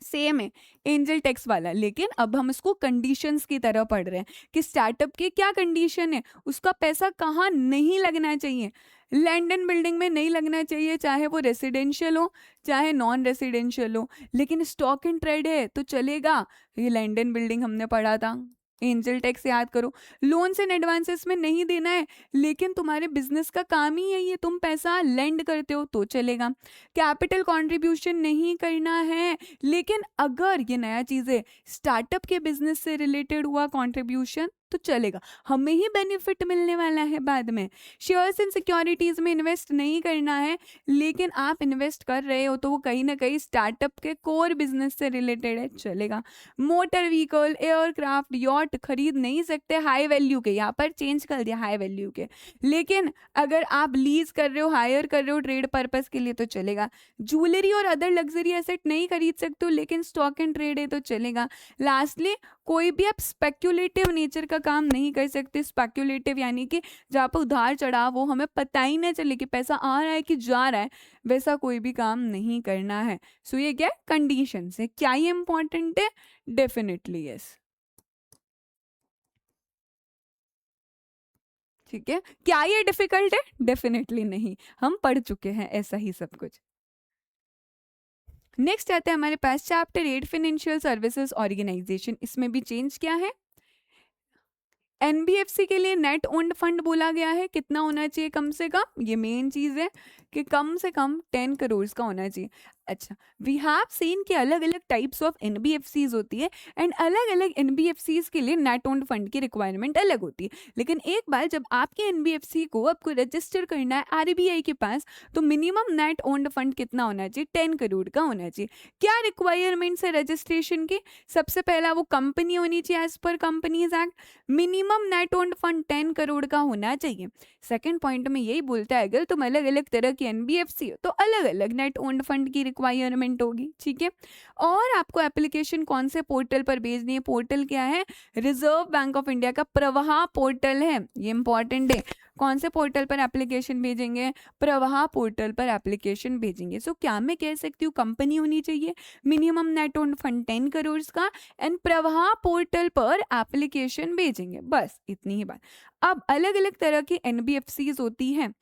सेम है एंजल टैक्स वाला, लेकिन अब हम इसको कंडीशंस की तरह पढ़ रहे हैं कि स्टार्टअप के क्या कंडीशन है, उसका पैसा कहाँ नहीं लगना चाहिए। लैंड एंड बिल्डिंग में नहीं लगना चाहिए, चाहे वो रेसिडेंशियल हो चाहे नॉन रेसिडेंशियल हो, लेकिन स्टॉक इन ट्रेड है तो चलेगा। ये लैंड एंड बिल्डिंग हमने पढ़ा था, एंजल टैक्स याद करो। लोन्स एंड एडवांसेस में नहीं देना है, लेकिन तुम्हारे बिजनेस का काम ही है ये, तुम पैसा लेंड करते हो तो चलेगा। कैपिटल कंट्रीब्यूशन नहीं करना है, लेकिन अगर ये नया चीज है, स्टार्टअप के बिजनेस से रिलेटेड हुआ कंट्रीब्यूशन तो चलेगा, हमें ही बेनिफिट मिलने वाला है बाद में। शेयर्स एंड सिक्योरिटीज में इन्वेस्ट नहीं करना है, लेकिन आप इन्वेस्ट कर रहे हो तो वो कहीं ना कहीं स्टार्टअप के कोर बिजनेस से रिलेटेड है, चलेगा। मोटर व्हीकल, एयरक्राफ्ट, यॉट खरीद नहीं सकते हाई वैल्यू के, यहाँ पर चेंज कर दिया हाई वैल्यू के, लेकिन अगर आप लीज कर रहे हो, हायर कर रहे हो ट्रेड पर्पस के लिए तो चलेगा। ज्वेलरी और अदर लग्जरी एसेट नहीं खरीद सकते हो, लेकिन स्टॉक एंड ट्रेड है तो चलेगा। लास्टली, कोई भी आप स्पेक्यूलेटिव नेचर का काम नहीं कर सकते। स्पेक्यूलेटिव यानी कि जहाँ पर उधार चढ़ाव हो, हमें पता ही नहीं चले कि पैसा आ रहा है कि जा रहा है, वैसा कोई भी काम नहीं करना है। सो ये क्या कंडीशन है, क्या ये इंपॉर्टेंट है? Definitely yes. ठीक है, क्या ये डिफिकल्ट है? डेफिनेटली नहीं, हम पढ़ चुके हैं ऐसा ही सब कुछ। नेक्स्ट आता है हमारे पास चैप्टर 8 फाइनेंशियल सर्विसेज ऑर्गेनाइजेशन। इसमें भी चेंज क्या है, एनबीएफसी के लिए नेट ओन्ड फंड बोला गया है, कितना होना चाहिए कम से कम, ये मेन चीज है कि कम से कम 10 करोड़ का होना चाहिए। अच्छा, वी हैव सीन कि अलग अलग टाइप्स ऑफ एनबीएफसीज होती है, एंड अलग अलग एनबीएफसीज के लिए नेट ओन्ड फंड की रिक्वायरमेंट अलग होती है। लेकिन एक बार जब आपके एनबीएफसी को आपको रजिस्टर करना है आरबीआई के पास, तो मिनिमम नेट ओन्ड फंड कितना होना चाहिए, 10 करोड़ का होना चाहिए। क्या रिक्वायरमेंट्स है रजिस्ट्रेशन की? सबसे पहला वो कंपनी होनी चाहिए as per companies act, minimum net owned fund 10 crore का होना चाहिए। सेकंड पॉइंट में यही बोलता है, अगर तुम अलग अलग तरह की एनबीएफसी हो तो अलग अलग नेट ओन्ड फंड की रिक्वायरमेंट होगी, ठीक है। और आपको एप्लीकेशन कौन से पोर्टल पर भेजनी है? पोर्टल क्या है? रिजर्व बैंक ऑफ इंडिया का प्रवाह पोर्टल है, ये इंपॉर्टेंट है। कौन से पोर्टल पर एप्लीकेशन भेजेंगे? प्रवाह पोर्टल पर एप्लीकेशन भेजेंगे। सो क्या मैं कह सकती हूँ कंपनी होनी चाहिए, minimum net owned fund 10 crore का, एंड प्रवाह पोर्टल पर एप्लीकेशन भेजेंगे, बस इतनी ही बात। अब अलग अलग तरह की एनबीएफसीज होती हैं,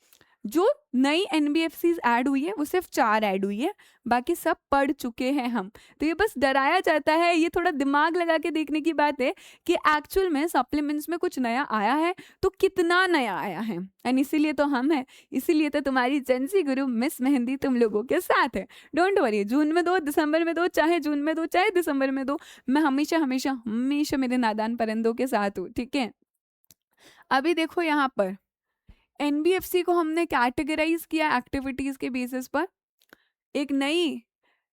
जो नई एनबीएफसीज ऐड हुई है वो सिर्फ 4 ऐड हुई है, बाकी सब पढ़ चुके हैं हम। तो ये बस डराया जाता है, ये थोड़ा दिमाग लगा के देखने की बात है कि एक्चुअल में सप्लीमेंट्स में कुछ नया आया है तो कितना नया आया है, एंड इसीलिए तो हम हैं, इसीलिए तो तुम्हारी जेंसी गुरु मिस मेहंदी तुम लोगों के साथ है। डोंट वरी, जून में दो, दिसंबर में दो, चाहे जून में दो चाहे दिसंबर में दो, मैं हमेशा हमेशा हमेशा मेरे नादान परिंदों के साथ हूँ, ठीक है। अभी देखो यहाँ पर एनबीएफसी को हमने कैटेगराइज किया एक्टिविटीज के बेसिस पर। एक नई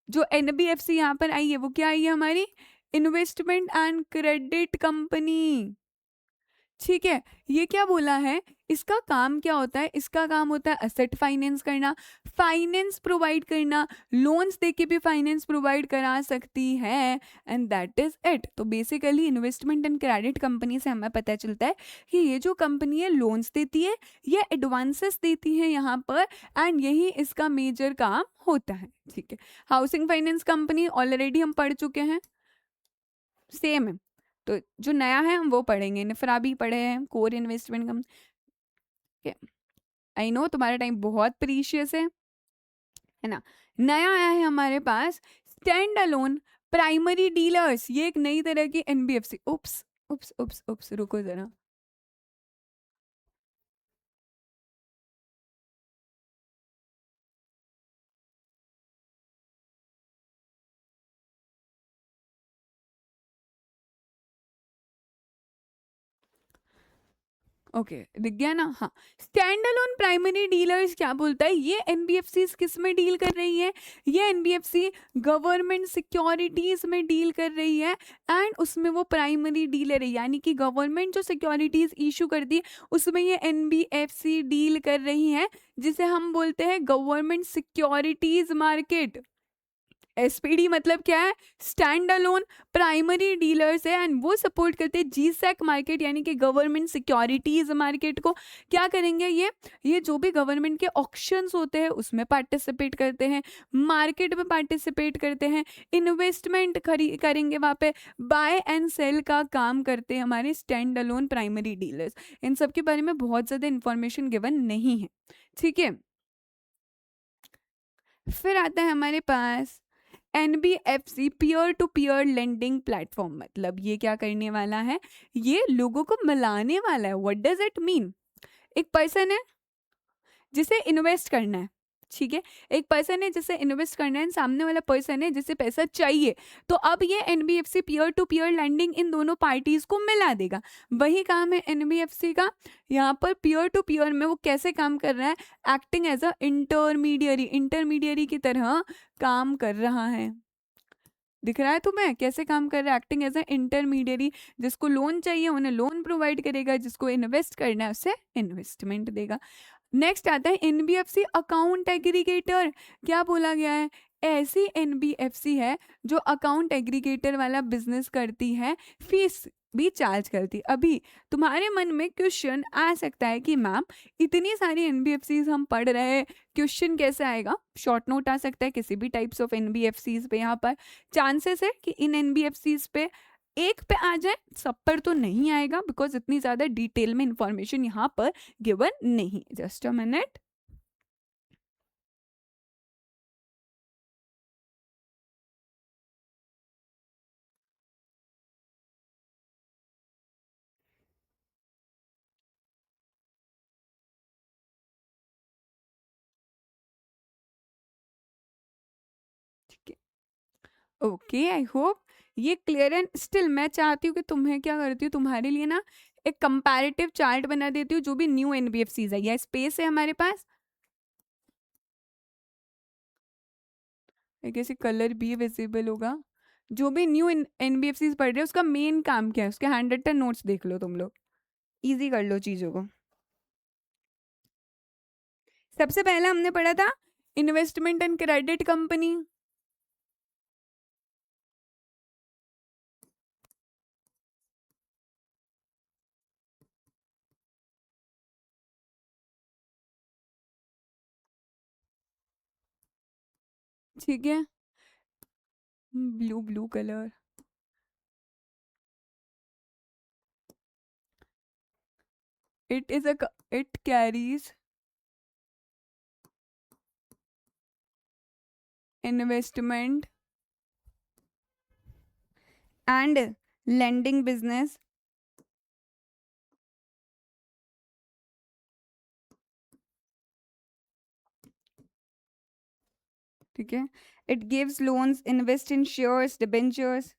जो एनबीएफसी यहाँ पर आई है वो क्या आई है हमारी, इन्वेस्टमेंट एंड क्रेडिट कंपनी, ठीक है। ये क्या बोला है, इसका काम क्या होता है? इसका काम होता है असेट फाइनेंस करना, फाइनेंस प्रोवाइड करना, लोन्स देके भी फाइनेंस प्रोवाइड करा सकती है, एंड दैट इज इट। तो basically investment and credit company से हमें पता चलता है कि ये जो कंपनी है लोन्स देती है, ये एडवांसेस देती है यहाँ पर, एंड यही इसका मेजर काम होता है, ठीक है। हाउसिंग फाइनेंस कंपनी ऑलरेडी हम पढ़ चुके हैं, सेम है। तो जो नया है हम वो पढ़ेंगे, निफ्रा भी पढ़े हैं, कोर इन्वेस्टमेंट आई नो तुम्हारा टाइम बहुत प्रीशियस है ना। नया आया है हमारे पास स्टैंड अलोन प्राइमरी डीलर्स, ये एक नई तरह की एनबीएफसी। उप्स उप्स उप्स उप्स, रुको जरा। ओके दिख गया ना। हाँ, स्टैंड अलोन प्राइमरी डीलर्स क्या बोलता है, ये एनबीएफसी किस में डील कर रही है, ये एनबीएफसी गवर्नमेंट सिक्योरिटीज में डील कर रही है। एंड उसमें वो प्राइमरी डीलर है, यानी कि गवर्नमेंट जो सिक्योरिटीज इशू करती है उसमें ये एनबीएफसी डील कर रही है, जिसे हम बोलते हैं गवर्नमेंट सिक्योरिटीज मार्केट। एसपीडी मतलब क्या है, स्टैंड अलोन प्राइमरी डीलर्स है, एंड वो सपोर्ट करते हैं जीसैक मार्केट, यानी कि गवर्नमेंट सिक्योरिटीज मार्केट को। क्या करेंगे ये जो भी गवर्नमेंट के ऑक्शंस होते हैं उसमें पार्टिसिपेट करते हैं, मार्केट में पार्टिसिपेट करते हैं, इन्वेस्टमेंट करेंगे वहाँ पे, बाय एंड सेल का काम करते हैं हमारे स्टैंड अलोन प्राइमरी डीलर्स। इन सब के बारे में बहुत ज़्यादा इंफॉर्मेशन गिवन नहीं है, ठीक है। फिर आता है हमारे पास NBFC peer to peer lending platform. मतलब ये क्या करने वाला है, ये लोगों को मिलाने वाला है। व्हाट डज इट मीन, एक पर्सन है जिसे इन्वेस्ट करना है, ठीक है, एक पर्सन है जिसे इन्वेस्ट करना है, सामने वाला पर्सन है जिसे पैसा चाहिए। तो अब ये NBFC peer to peer lending इन दोनों पार्टीज को मिला देगा। वही काम है एनबीएफसी का। यहाँ पर पीयर टू पीयर में वो कैसे काम कर रहा है, acting as a intermediary, intermediary की तरह काम कर रहा है। दिख रहा है तुम्हें कैसे काम कर रहा है, एक्टिंग एज ए इंटरमीडियरी। जिसको लोन चाहिए उन्हें लोन प्रोवाइड करेगा, जिसको इन्वेस्ट करना है उसे इन्वेस्टमेंट देगा। नेक्स्ट आता है एनबीएफसी अकाउंट एग्रीगेटर। क्या बोला गया है, ऐसी एनबीएफसी है जो अकाउंट एग्रीगेटर वाला बिजनेस करती है, फीस भी चार्ज करती है। अभी तुम्हारे मन में क्वेश्चन आ सकता है कि मैम इतनी सारी एनबीएफसी हम पढ़ रहे हैं, क्वेश्चन कैसे आएगा। शॉर्ट नोट आ सकता है किसी भी टाइप्स ऑफ एनबीएफसी पे। यहाँ पर चांसेस है कि इन एनबीएफसी पे एक पे आ जाए, सब पर तो नहीं आएगा, बिकॉज इतनी ज्यादा डिटेल में इंफॉर्मेशन यहाँ पर गिवन नहीं। Just a minute. ठीक है, ओके, आई होप ये क्लियर एंड स्टिल मैं चाहती हूँ कि तुम्हें क्या करती हूँ, तुम्हारे लिए ना एक कंपैरेटिव चार्ट बना देती हूँ जो भी न्यू एनबीएफसीज है या स्पेस है हमारे पास। एक ऐसे कलर भी विजिबल होगा। जो भी न्यू एनबीएफसीज पढ़ रहे हैं उसका मेन काम क्या है, उसके हैंड रिटन नोट्स देख लो तुम लोग, इजी कर लो चीजों को। सबसे पहला हमने पढ़ा था इन्वेस्टमेंट एंड क्रेडिट कंपनी, ठीक है, blue blue colour. it carries investment and lending business, ठीक है, it gives loans, invest in shares, debentures,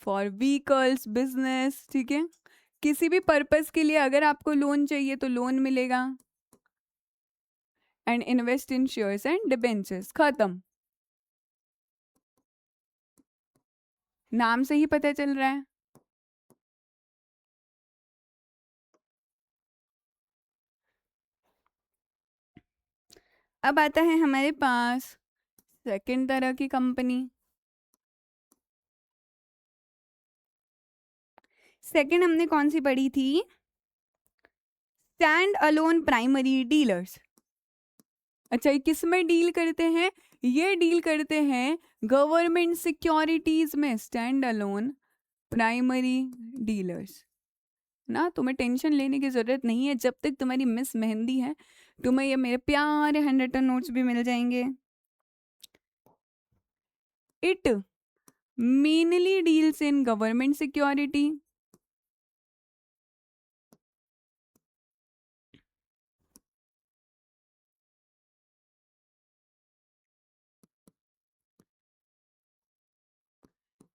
for vehicles business, ठीक है, किसी भी पर्पस के लिए अगर आपको लोन चाहिए तो लोन मिलेगा, and invest in shares and debentures. खत्म, नाम से ही पता चल रहा है। अब आता है हमारे पास सेकंड तरह की कंपनी। सेकंड हमने कौन सी पढ़ी थी, स्टैंड अलोन प्राइमरी डीलर्स। अच्छा, ये किस में डील करते हैं, ये डील करते हैं गवर्नमेंट सिक्योरिटीज में स्टैंड अलोन प्राइमरी डीलर्स ना। तुम्हें टेंशन लेने की जरूरत नहीं है, जब तक तुम्हारी मिस मेहंदी है तुम्हें ये मेरे प्यारे हैंड रिटन नोट्स भी मिल जाएंगे। It mainly deals in government security,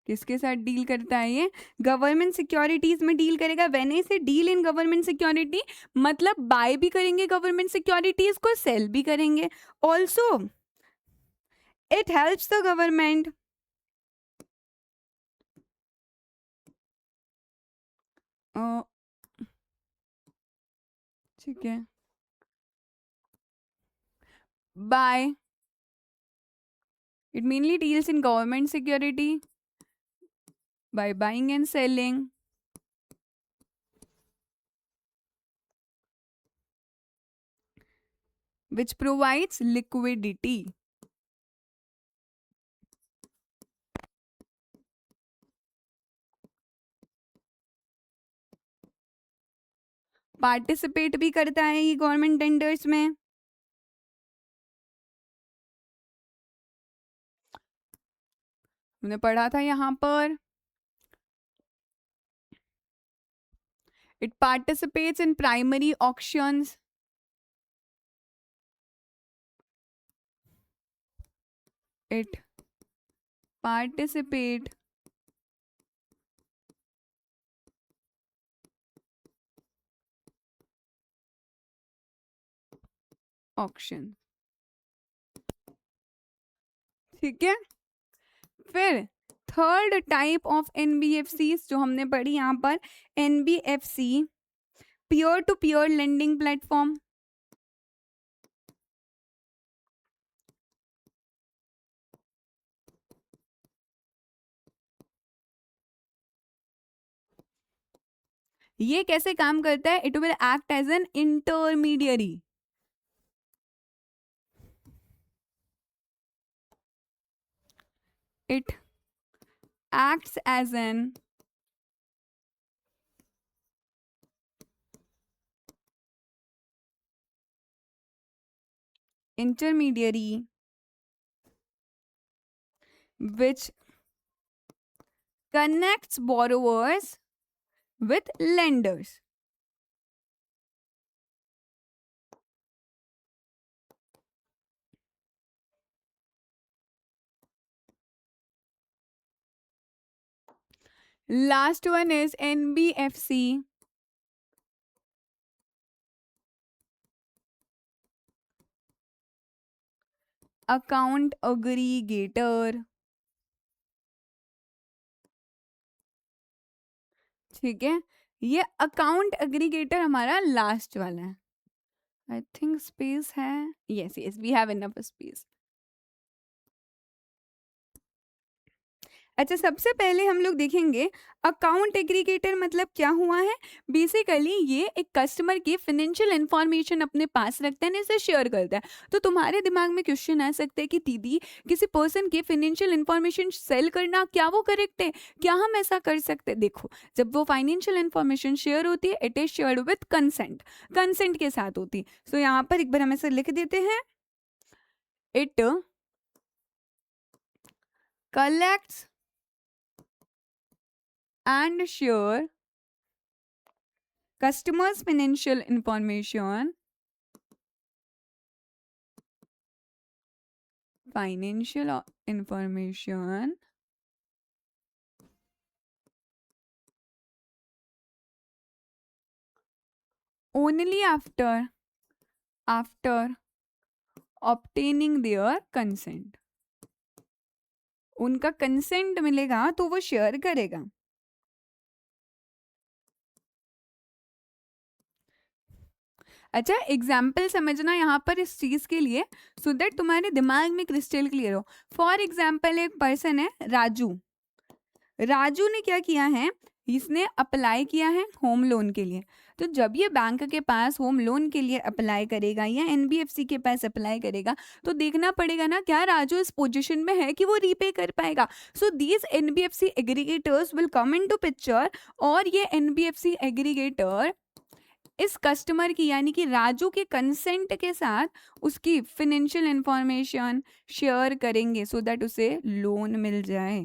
किसके साथ डील करता है ये? गवर्नमेंट सिक्योरिटीज में डील करेगा। व्हेन आई से डील इन गवर्नमेंट सिक्योरिटी मतलब बाय भी करेंगे गवर्नमेंट सिक्योरिटीज को, सेल भी करेंगे। Also it helps the government. ठीक है, bye, it mainly deals in government security by buying and selling, which provides liquidity. Participate भी करता है ये गवर्नमेंट टेंडर्स में। हमने पढ़ा था यहाँ पर, it participates in primary auctions, it participate auction। ठीक है, फिर थर्ड टाइप ऑफ एनबीएफसी जो हमने पढ़ी यहाँ पर, NBFC peer to peer lending platform. ये कैसे काम करता है? It will act as an intermediary. It acts as an intermediary which connects borrowers with lenders। Last one is NBFC account aggregator। ठीक है, ये अकाउंट एग्रीगेटर हमारा लास्ट वाला है। आई थिंक स्पेस है, yes yes we have enough space. अच्छा, सबसे पहले हम लोग देखेंगे अकाउंट एग्रीगेटर मतलब क्या हुआ है। बेसिकली ये एक कस्टमर की फाइनेंशियल इंफॉर्मेशन अपने पास रखता है, इसे शेयर करता है। तो तुम्हारे दिमाग में क्वेश्चन आ सकता है कि दीदी किसी पर्सन की फाइनेंशियल इंफॉर्मेशन सेल करना क्या वो करेक्ट है, क्या हम ऐसा कर सकते हैं? देखो, जब वो फाइनेंशियल इंफॉर्मेशन शेयर होती है it is shared with consent, consent के साथ होती है। सो यहाँ पर एक बार हम ऐसे लिख देते हैं, it collects and share customers' financial information, only after obtaining their consent। उनका कंसेंट मिलेगा तो वो शेयर करेगा। अच्छा, एग्जाम्पल समझना यहाँ पर इस चीज के लिए, सो दैट तुम्हारे दिमाग में क्रिस्टल क्लियर हो। फॉर एग्जाम्पल एक पर्सन है राजू। राजू ने क्या किया है, इसने अप्लाई किया है होम लोन के लिए। तो जब ये बैंक के पास होम लोन के लिए अप्लाई करेगा या एनबीएफसी के पास अप्लाई करेगा, तो देखना पड़ेगा ना क्या राजू इस पोजीशन में है कि वो रीपे कर पाएगा। So these NBFC aggregators will come into picture, और ये एनबीएफसी एग्रीगेटर इस कस्टमर की यानी कि राजू के कंसेंट के साथ उसकी फाइनेंशियल इंफॉर्मेशन शेयर करेंगे सो दैट उसे लोन मिल जाए।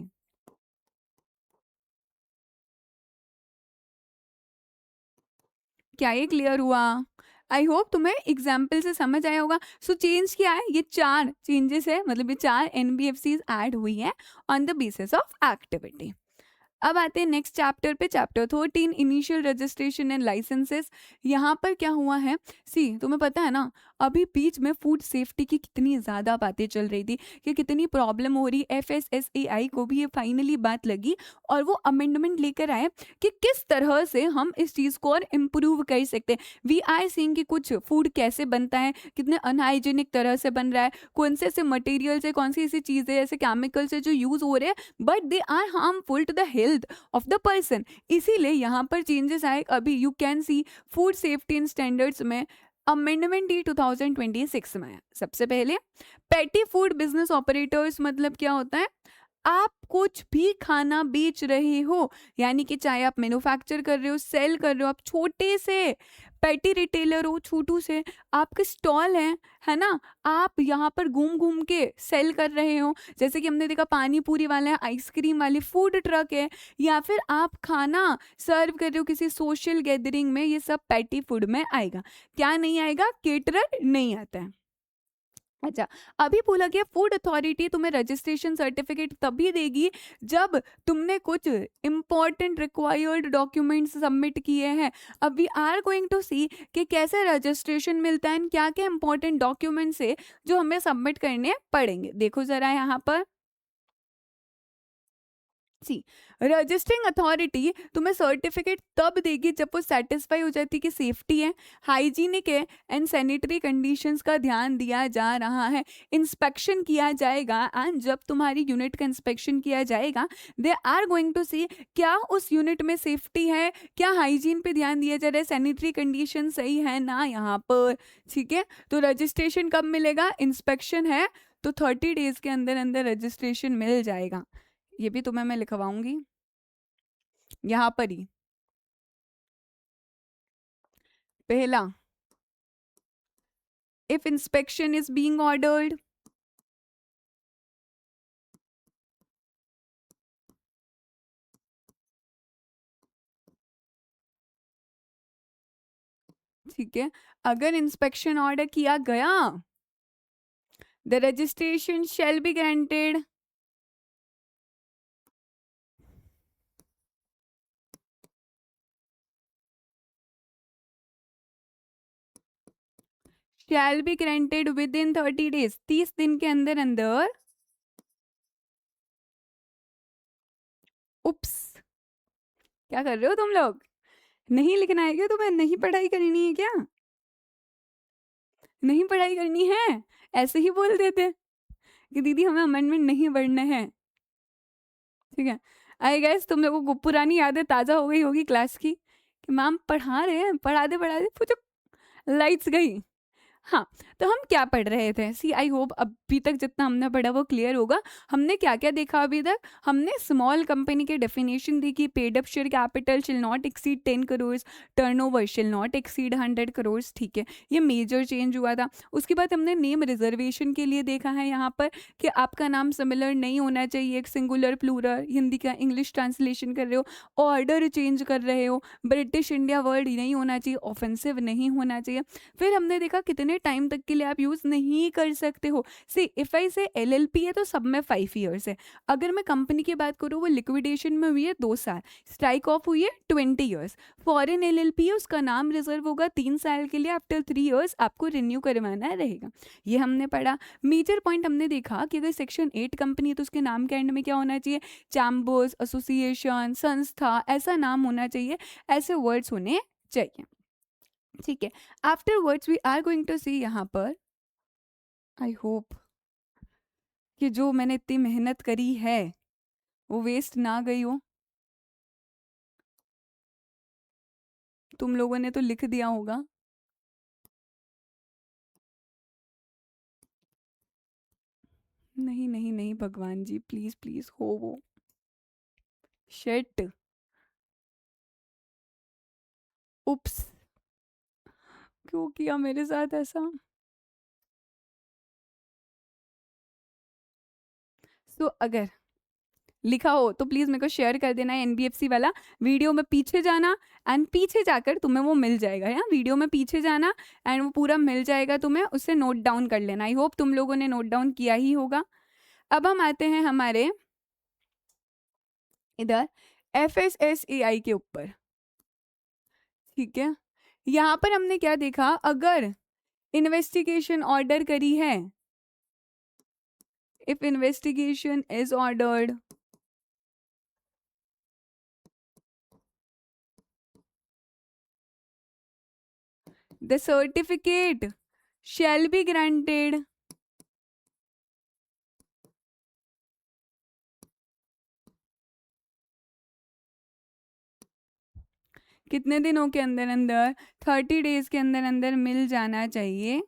क्या ये क्लियर हुआ? आई होप तुम्हें एग्जाम्पल से समझ आया होगा। सो चेंज क्या है, ये 4 चेंजेस है, मतलब ये 4 एनबीएफसी ऐड हुई है on the basis of activity. अब आते हैं नेक्स्ट चैप्टर पे, chapter 13 initial registration and licences. यहाँ पर क्या हुआ है, सी तुम्हें पता है ना, अभी बीच में फूड सेफ्टी की कितनी ज़्यादा बातें चल रही थी कि कितनी प्रॉब्लम हो रही, एफएसएसएआई को भी ये फाइनली बात लगी और वो अमेंडमेंट लेकर आए कि किस तरह से हम इस चीज़ को और इम्प्रूव कर सकते हैं। वी आर सीइंग कि कुछ फूड कैसे बनता है, कितने अनहाइजीनिक तरह से बन रहा है, कौन से ऐसे मटेरियल से, कौन सी ऐसी चीज़ें ऐसे केमिकल से जो यूज़ हो रहे हैं but they are harmful to the health of the person. इसीलिए यहाँ पर चेंजेस आए। अभी you can see food safety and standards में अमेंडमेंट ये 2026 में है। सबसे पहले पेटी फूड बिजनेस ऑपरेटर्स मतलब क्या होता है, आप कुछ भी खाना बेच रहे हो, यानी कि चाहे आप मैन्युफैक्चर कर रहे हो, सेल कर रहे हो, आप छोटे से पेटी रिटेलर हो, छोटू से आपके स्टॉल है ना, आप यहाँ पर घूम घूम के सेल कर रहे हो, जैसे कि हमने देखा पानी पूरी वाला है, आइसक्रीम वाली फूड ट्रक है, या फिर आप खाना सर्व कर रहे हो किसी सोशल गैदरिंग में, ये सब पेटी फूड में आएगा। क्या नहीं आएगा, केटरर नहीं आता है। अच्छा, अभी बोला गया फूड अथॉरिटी तुम्हें रजिस्ट्रेशन सर्टिफिकेट तभी देगी जब तुमने कुछ इंपॉर्टेंट रिक्वायर्ड डॉक्यूमेंट्स सबमिट किए हैं। अब वी आर गोइंग टू सी कि कैसे रजिस्ट्रेशन मिलता है, क्या क्या इंपॉर्टेंट डॉक्यूमेंट्स है जो हमें सबमिट करने पड़ेंगे। देखो जरा यहाँ पर, सी रजिस्टरिंग अथॉरिटी तुम्हें सर्टिफिकेट तब देगी जब वो सेटिस्फाई हो जाती कि सेफ्टी है, हाइजीनिक है एंड सैनिटरी कंडीशंस का ध्यान दिया जा रहा है। इंस्पेक्शन किया जाएगा एंड जब तुम्हारी यूनिट का इंस्पेक्शन किया जाएगा दे आर गोइंग टू सी क्या उस यूनिट में सेफ्टी है, क्या हाइजीन पे ध्यान दिया जा रहा है, सैनिटरी कंडीशन सही है ना यहाँ पर। ठीक है, तो रजिस्ट्रेशन कब मिलेगा, इंस्पेक्शन है तो 30 डेज के अंदर अंदर रजिस्ट्रेशन मिल जाएगा। ये भी तुम्हें मैं लिखवाऊंगी यहाँ पर ही। पहला, if inspection is being ordered, ठीक है, अगर इंस्पेक्शन ऑर्डर किया गया the registration shall be granted. Shall be granted with in 30 days, 30 दिन के अंदर अंदर। उप्स, क्या कर रहे हो तुम लोग, नहीं लिखना है क्या तुम्हें, नहीं पढ़ाई करनी है क्या, नहीं पढ़ाई करनी है, ऐसे ही बोल देते कि दीदी हमें अमेंडमेंट नहीं पढ़ना है। ठीक है, आई गेस तुम लोगों को पुरानी यादें ताज़ा हो गई होगी क्लास की कि मैम पढ़ा रहे हैं, पढ़ा दे पूछो, लाइट्स गई। हाँ, तो हम क्या पढ़ रहे थे, सी आई होप अभी तक जितना हमने पढ़ा वो क्लियर होगा। हमने क्या क्या देखा अभी तक, हमने स्मॉल कंपनी के डेफिनेशन देखी, पेड अप शेयर कैपिटल शिल नॉट एक्सीड 10 करोड़, टर्नओवर शिल नॉट एक्सीड 100 करोड़। ठीक है, ये मेजर चेंज हुआ था। उसके बाद हमने नेम रिजर्वेशन के लिए देखा है यहाँ पर कि आपका नाम सिमिलर नहीं होना चाहिए, एक सिंगुलर प्लूरल, हिंदी का इंग्लिश ट्रांसलेशन कर रहे हो, ऑर्डर चेंज कर रहे हो, ब्रिटिश इंडिया वर्ड नहीं होना चाहिए, ऑफेंसिव नहीं होना चाहिए। फिर हमने देखा कितने टाइम तक के लिए आप यूज नहीं कर सकते हो। सी इफ आई से एलएलपी है तो सब में 5 years है, अगर मैं कंपनी की बात करूँ वो लिक्विडेशन में हुई है 2 साल, स्ट्राइक ऑफ हुई है 20 years। फॉरेन एलएलपी है उसका नाम रिजर्व होगा 3 साल के लिए, आफ्टर 3 years आपको रिन्यू करवाना रहेगा। ये हमने पढ़ा। मेजर पॉइंट हमने देखा कि अगर सेक्शन 8 कंपनी है तो उसके नाम के एंड में क्या होना चाहिए, चैम्बर्स, एसोसिएशन, संस्था, ऐसा नाम होना चाहिए, ऐसे वर्ड्स होने चाहिए। ठीक है, afterwards we are going to see यहाँ पर, आई होप कि जो मैंने इतनी मेहनत करी है वो वेस्ट ना गई हो। तुम लोगों ने तो लिख दिया होगा। नहीं नहीं नहीं भगवान जी, प्लीज प्लीज हो वो। शिट। उप्स। क्यों किया मेरे साथ ऐसा? तो अगर लिखा हो तो प्लीज मेरे को शेयर कर देना है एनबीएफसी वाला। वीडियो में पीछे जाना एंड पीछे जाकर तुम्हें वो मिल जाएगा, या वीडियो में पीछे जाना एंड वो पूरा मिल जाएगा तुम्हें, उससे नोट डाउन कर लेना। आई होप तुम लोगों ने नोट डाउन किया ही होगा। अब हम आते हैं हमारे इधर एफएसएसएआई के ऊपर। ठीक है, यहाँ पर हमने क्या देखा, अगर इन्वेस्टिगेशन ऑर्डर करी है, if investigation is ordered, the certificate shall be granted कितने दिनों के अंदर अंदर, 30 डेज के अंदर अंदर मिल जाना चाहिए।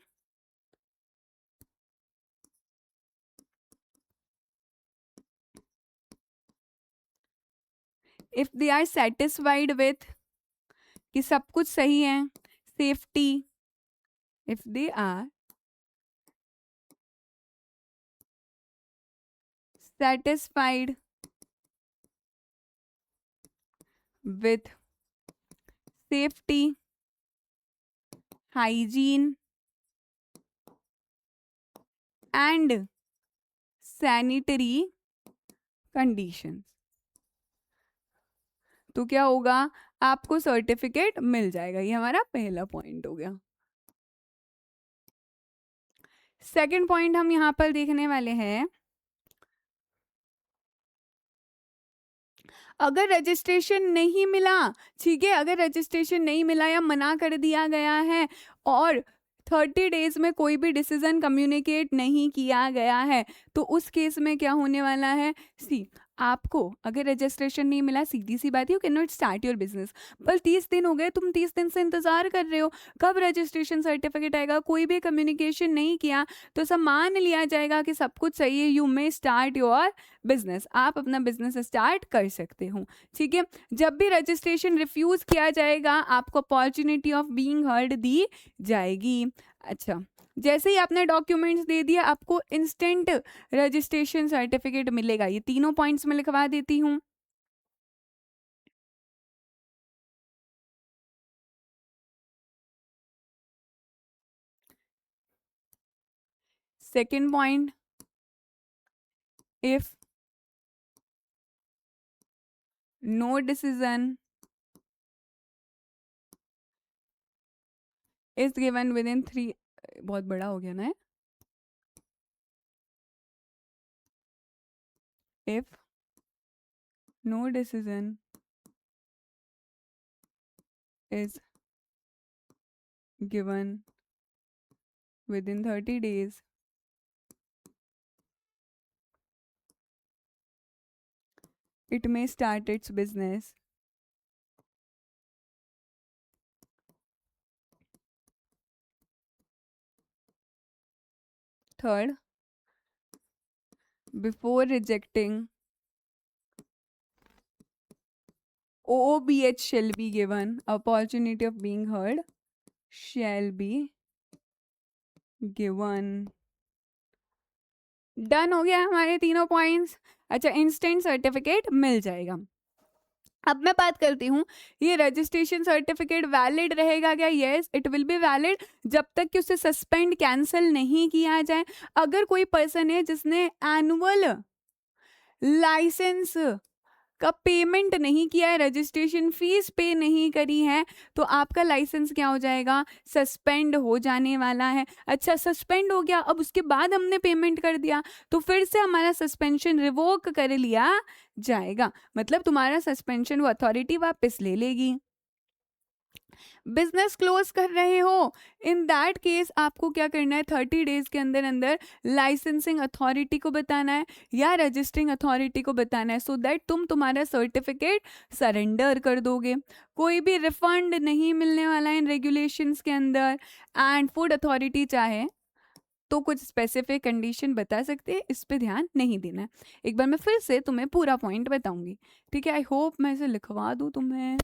If they are satisfied with कि सब कुछ सही है, safety, if they are satisfied with safety, hygiene and sanitary conditions, तो क्या होगा, आपको सर्टिफिकेट मिल जाएगा। ये हमारा पहला पॉइंट हो गया। सेकंड पॉइंट हम यहाँ पर देखने वाले हैं, अगर रजिस्ट्रेशन नहीं मिला, ठीक है, अगर रजिस्ट्रेशन नहीं मिला या मना कर दिया गया है और 30 डेज में कोई भी डिसीजन कम्युनिकेट नहीं किया गया है, तो उस केस में क्या होने वाला है, सी आपको अगर रजिस्ट्रेशन नहीं मिला, सीधी सी बात है, you can not start your business. पर 30 दिन हो गए, तुम 30 दिन से इंतजार कर रहे हो कब रजिस्ट्रेशन सर्टिफिकेट आएगा, कोई भी कम्युनिकेशन नहीं किया, तो सब मान लिया जाएगा कि सब कुछ सही है, you may start your business, आप अपना बिजनेस स्टार्ट कर सकते हो। ठीक है, जब भी रजिस्ट्रेशन रिफ्यूज किया जाएगा, आपको अपॉर्चुनिटी ऑफ बीइंग हर्ड दी जाएगी। अच्छा, जैसे ही आपने डॉक्यूमेंट्स दे दिया, आपको इंस्टेंट रजिस्ट्रेशन सर्टिफिकेट मिलेगा। ये तीनों पॉइंट्स में लिखवा देती हूँ। Second point, if no decision is given within 3, बहुत बड़ा हो गया ना, if no decision is given within 30 days, it may start its business. Third, before rejecting, OOBH shall be given, opportunity of being heard shall be given. Done हो गया हमारे तीनों points. अच्छा, इंस्टेंट सर्टिफिकेट मिल जाएगा। अब मैं बात करती हूँ, ये रजिस्ट्रेशन सर्टिफिकेट वैलिड रहेगा क्या? Yes, it will be valid जब तक कि उसे सस्पेंड कैंसिल नहीं किया जाए। अगर कोई पर्सन है जिसने एनुअल लाइसेंस का पेमेंट नहीं किया है, रजिस्ट्रेशन फीस पे नहीं करी है, तो आपका लाइसेंस क्या हो जाएगा? सस्पेंड हो जाने वाला है। अच्छा, सस्पेंड हो गया, अब उसके बाद हमने पेमेंट कर दिया, तो फिर से हमारा सस्पेंशन रिवोक कर लिया जाएगा, मतलब तुम्हारा सस्पेंशन वो अथॉरिटी वापस ले लेगी। बिजनेस क्लोज कर रहे हो, इन दैट केस आपको क्या करना है, 30 डेज के अंदर अंदर लाइसेंसिंग अथॉरिटी को बताना है या रजिस्टरिंग अथॉरिटी को बताना है, सो दैट तुम तुम्हारा सर्टिफिकेट सरेंडर कर दोगे। कोई भी रिफंड नहीं मिलने वाला है इन रेगुलेशंस के अंदर। एंड फूड अथॉरिटी चाहे तो कुछ स्पेसिफिक कंडीशन बता सकते हैं, इस पे ध्यान नहीं देना है। एक बार मैं फिर से तुम्हें पूरा पॉइंट बताऊंगी, ठीक है? आई होप मैं इसे लिखवा दूं तुम्हें।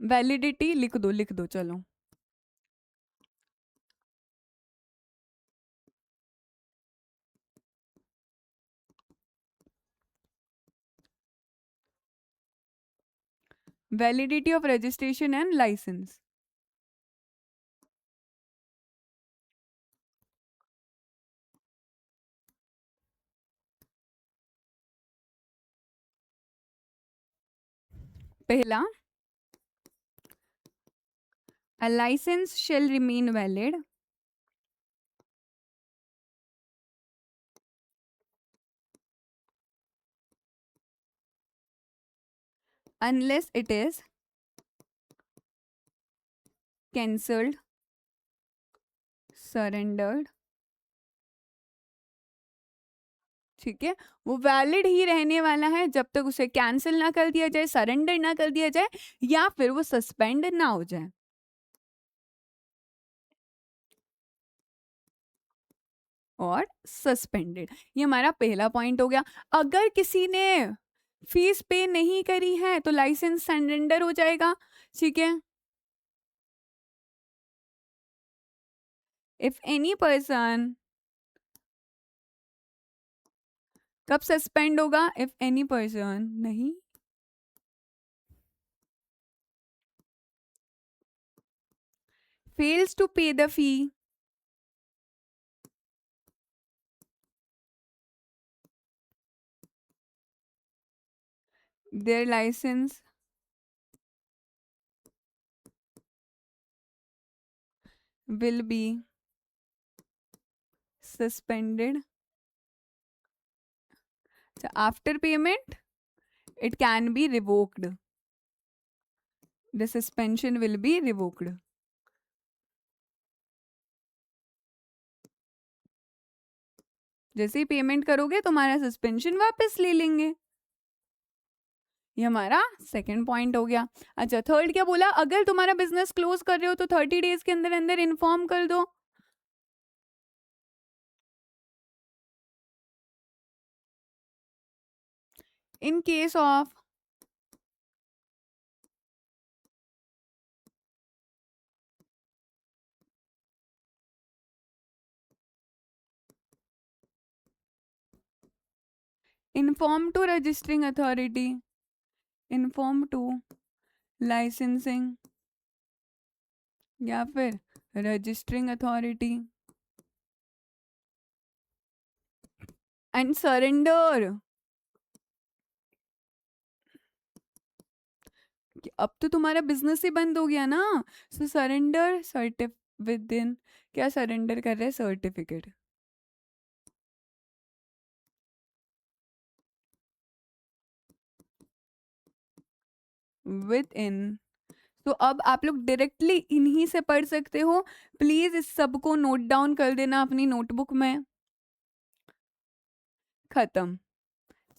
वैलिडिटी लिख दो चलो। Validity of registration and licence. पहला, a license shall remain valid unless it is cancelled, surrendered, ठीक है? वो वैलिड ही रहने वाला है जब तक उसे कैंसिल ना कर दिया जाए, सरेंडर ना कर दिया जाए, या फिर वो सस्पेंड ना हो जाए। और सस्पेंडेड, ये हमारा पहला पॉइंट हो गया। अगर किसी ने फीस पे नहीं करी है तो लाइसेंस सरेंडर हो जाएगा, ठीक है? इफ एनी पर्सन, कब सस्पेंड होगा? इफ एनी पर्सन नहीं, फेल्स टू पे the fee, their license will be suspended. So after payment, it can be revoked. The suspension will be revoked. जैसे ही पेमेंट करोगे तुम्हारा सस्पेंशन वापस ले लेंगे। ये हमारा सेकंड पॉइंट हो गया। अच्छा, थर्ड क्या बोला? अगर तुम्हारा बिजनेस क्लोज कर रहे हो तो 30 डेज के अंदर अंदर इन्फॉर्म कर दो। In case of inform to registering authority, inform to licensing या फिर रजिस्टरिंग अथॉरिटी एंड सरेंडर। अब तो तुम्हारा बिजनेस ही बंद हो गया ना, सो सरेंडर सर्टिफ विद इन, क्या सरेंडर कर रहे हैं? Certificate with in. तो अब आप लोग डायरेक्टली इन्हीं से पढ़ सकते हो। प्लीज इस सबको नोट डाउन कर देना अपनी नोटबुक में। खत्म,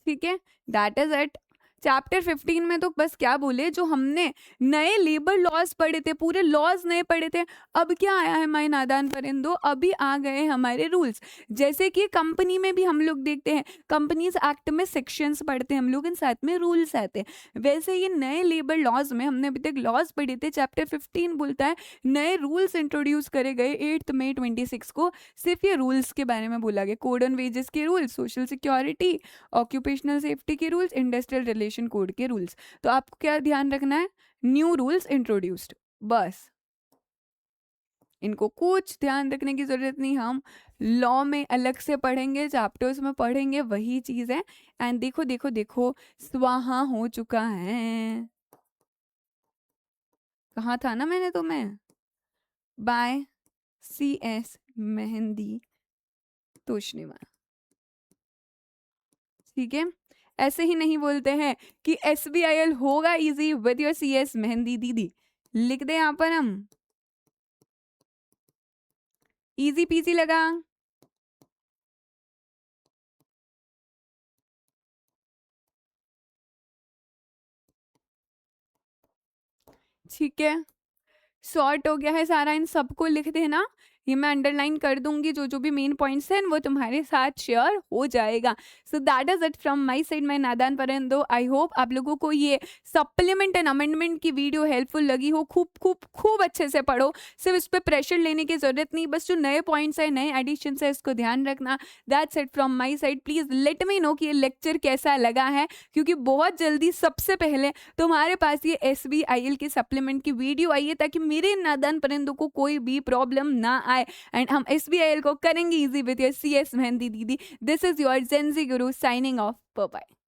ठीक है? That is it. चैप्टर 15 में तो बस क्या बोले, जो हमने नए लेबर लॉज पढ़े थे, पूरे लॉज नए पढ़े थे, अब क्या आया है माय नादान परिंदो? अभी आ गए हमारे रूल्स। जैसे कि कंपनी में भी हम लोग देखते हैं, कंपनीज एक्ट में सेक्शंस पढ़ते हैं हम लोग, इन साथ में रूल्स आते हैं। वैसे ये नए लेबर लॉज में हमने अभी तक लॉज पढ़े थे, चैप्टर 15 बोलता है नए रूल्स इंट्रोड्यूस करे गए 8 मई 26 को। सिर्फ ये रूल्स के बारे में बोला गया, कोड ऑन वेजेस के rules, social security, occupational safety के रूल्स, इंडस्ट्रियल रिलेशन कोड के रूल्स। तो आपको क्या ध्यान रखना है? न्यू रूल्स इंट्रोड्यूस्ड, बस। इनको कुछ ध्यान रखने की जरूरत नहीं, हम लॉ में अलग से पढ़ेंगे, चैप्टर्स में पढ़ेंगे, वही चीज है। एंड देखो देखो देखो, स्वाहा हो चुका है। कहा था ना मैंने तुम्हें? बाय CS मेहंदी तोशनीवाल, ठीक है? ऐसे ही नहीं बोलते हैं कि एसबीआईएल होगा easy with your CS mehndi दीदी। लिख दे यहाँ पर हम, इजी पीजी लगा। ठीक है, सॉर्ट हो गया है सारा, इन सबको लिख देना। ये मैं अंडरलाइन कर दूंगी, जो जो भी मेन पॉइंट्स हैं वो तुम्हारे साथ शेयर हो जाएगा। So that is it from my side, मैं नादान परिंदो। आई होप आप लोगों को ये सप्लीमेंट एंड अमेंडमेंट की वीडियो हेल्पफुल लगी हो। खूब खूब खूब अच्छे से पढ़ो, सिर्फ इस पर प्रेशर लेने की जरूरत नहीं, बस जो नए पॉइंट्स है, नए एडिशन है, इसको ध्यान रखना। That's it from my side. Please let me know कि ये लेक्चर कैसा लगा है, क्योंकि बहुत जल्दी सबसे पहले तुम्हारे पास ये SBIL के सप्लीमेंट की वीडियो आई है, ताकि मेरे नादान परिंदों को कोई भी प्रॉब्लम ना आए एंड हम SBIL को करेंगे easy with your CS Mehndi दीदी। This is your Gen Z guru signing off. Bye bye.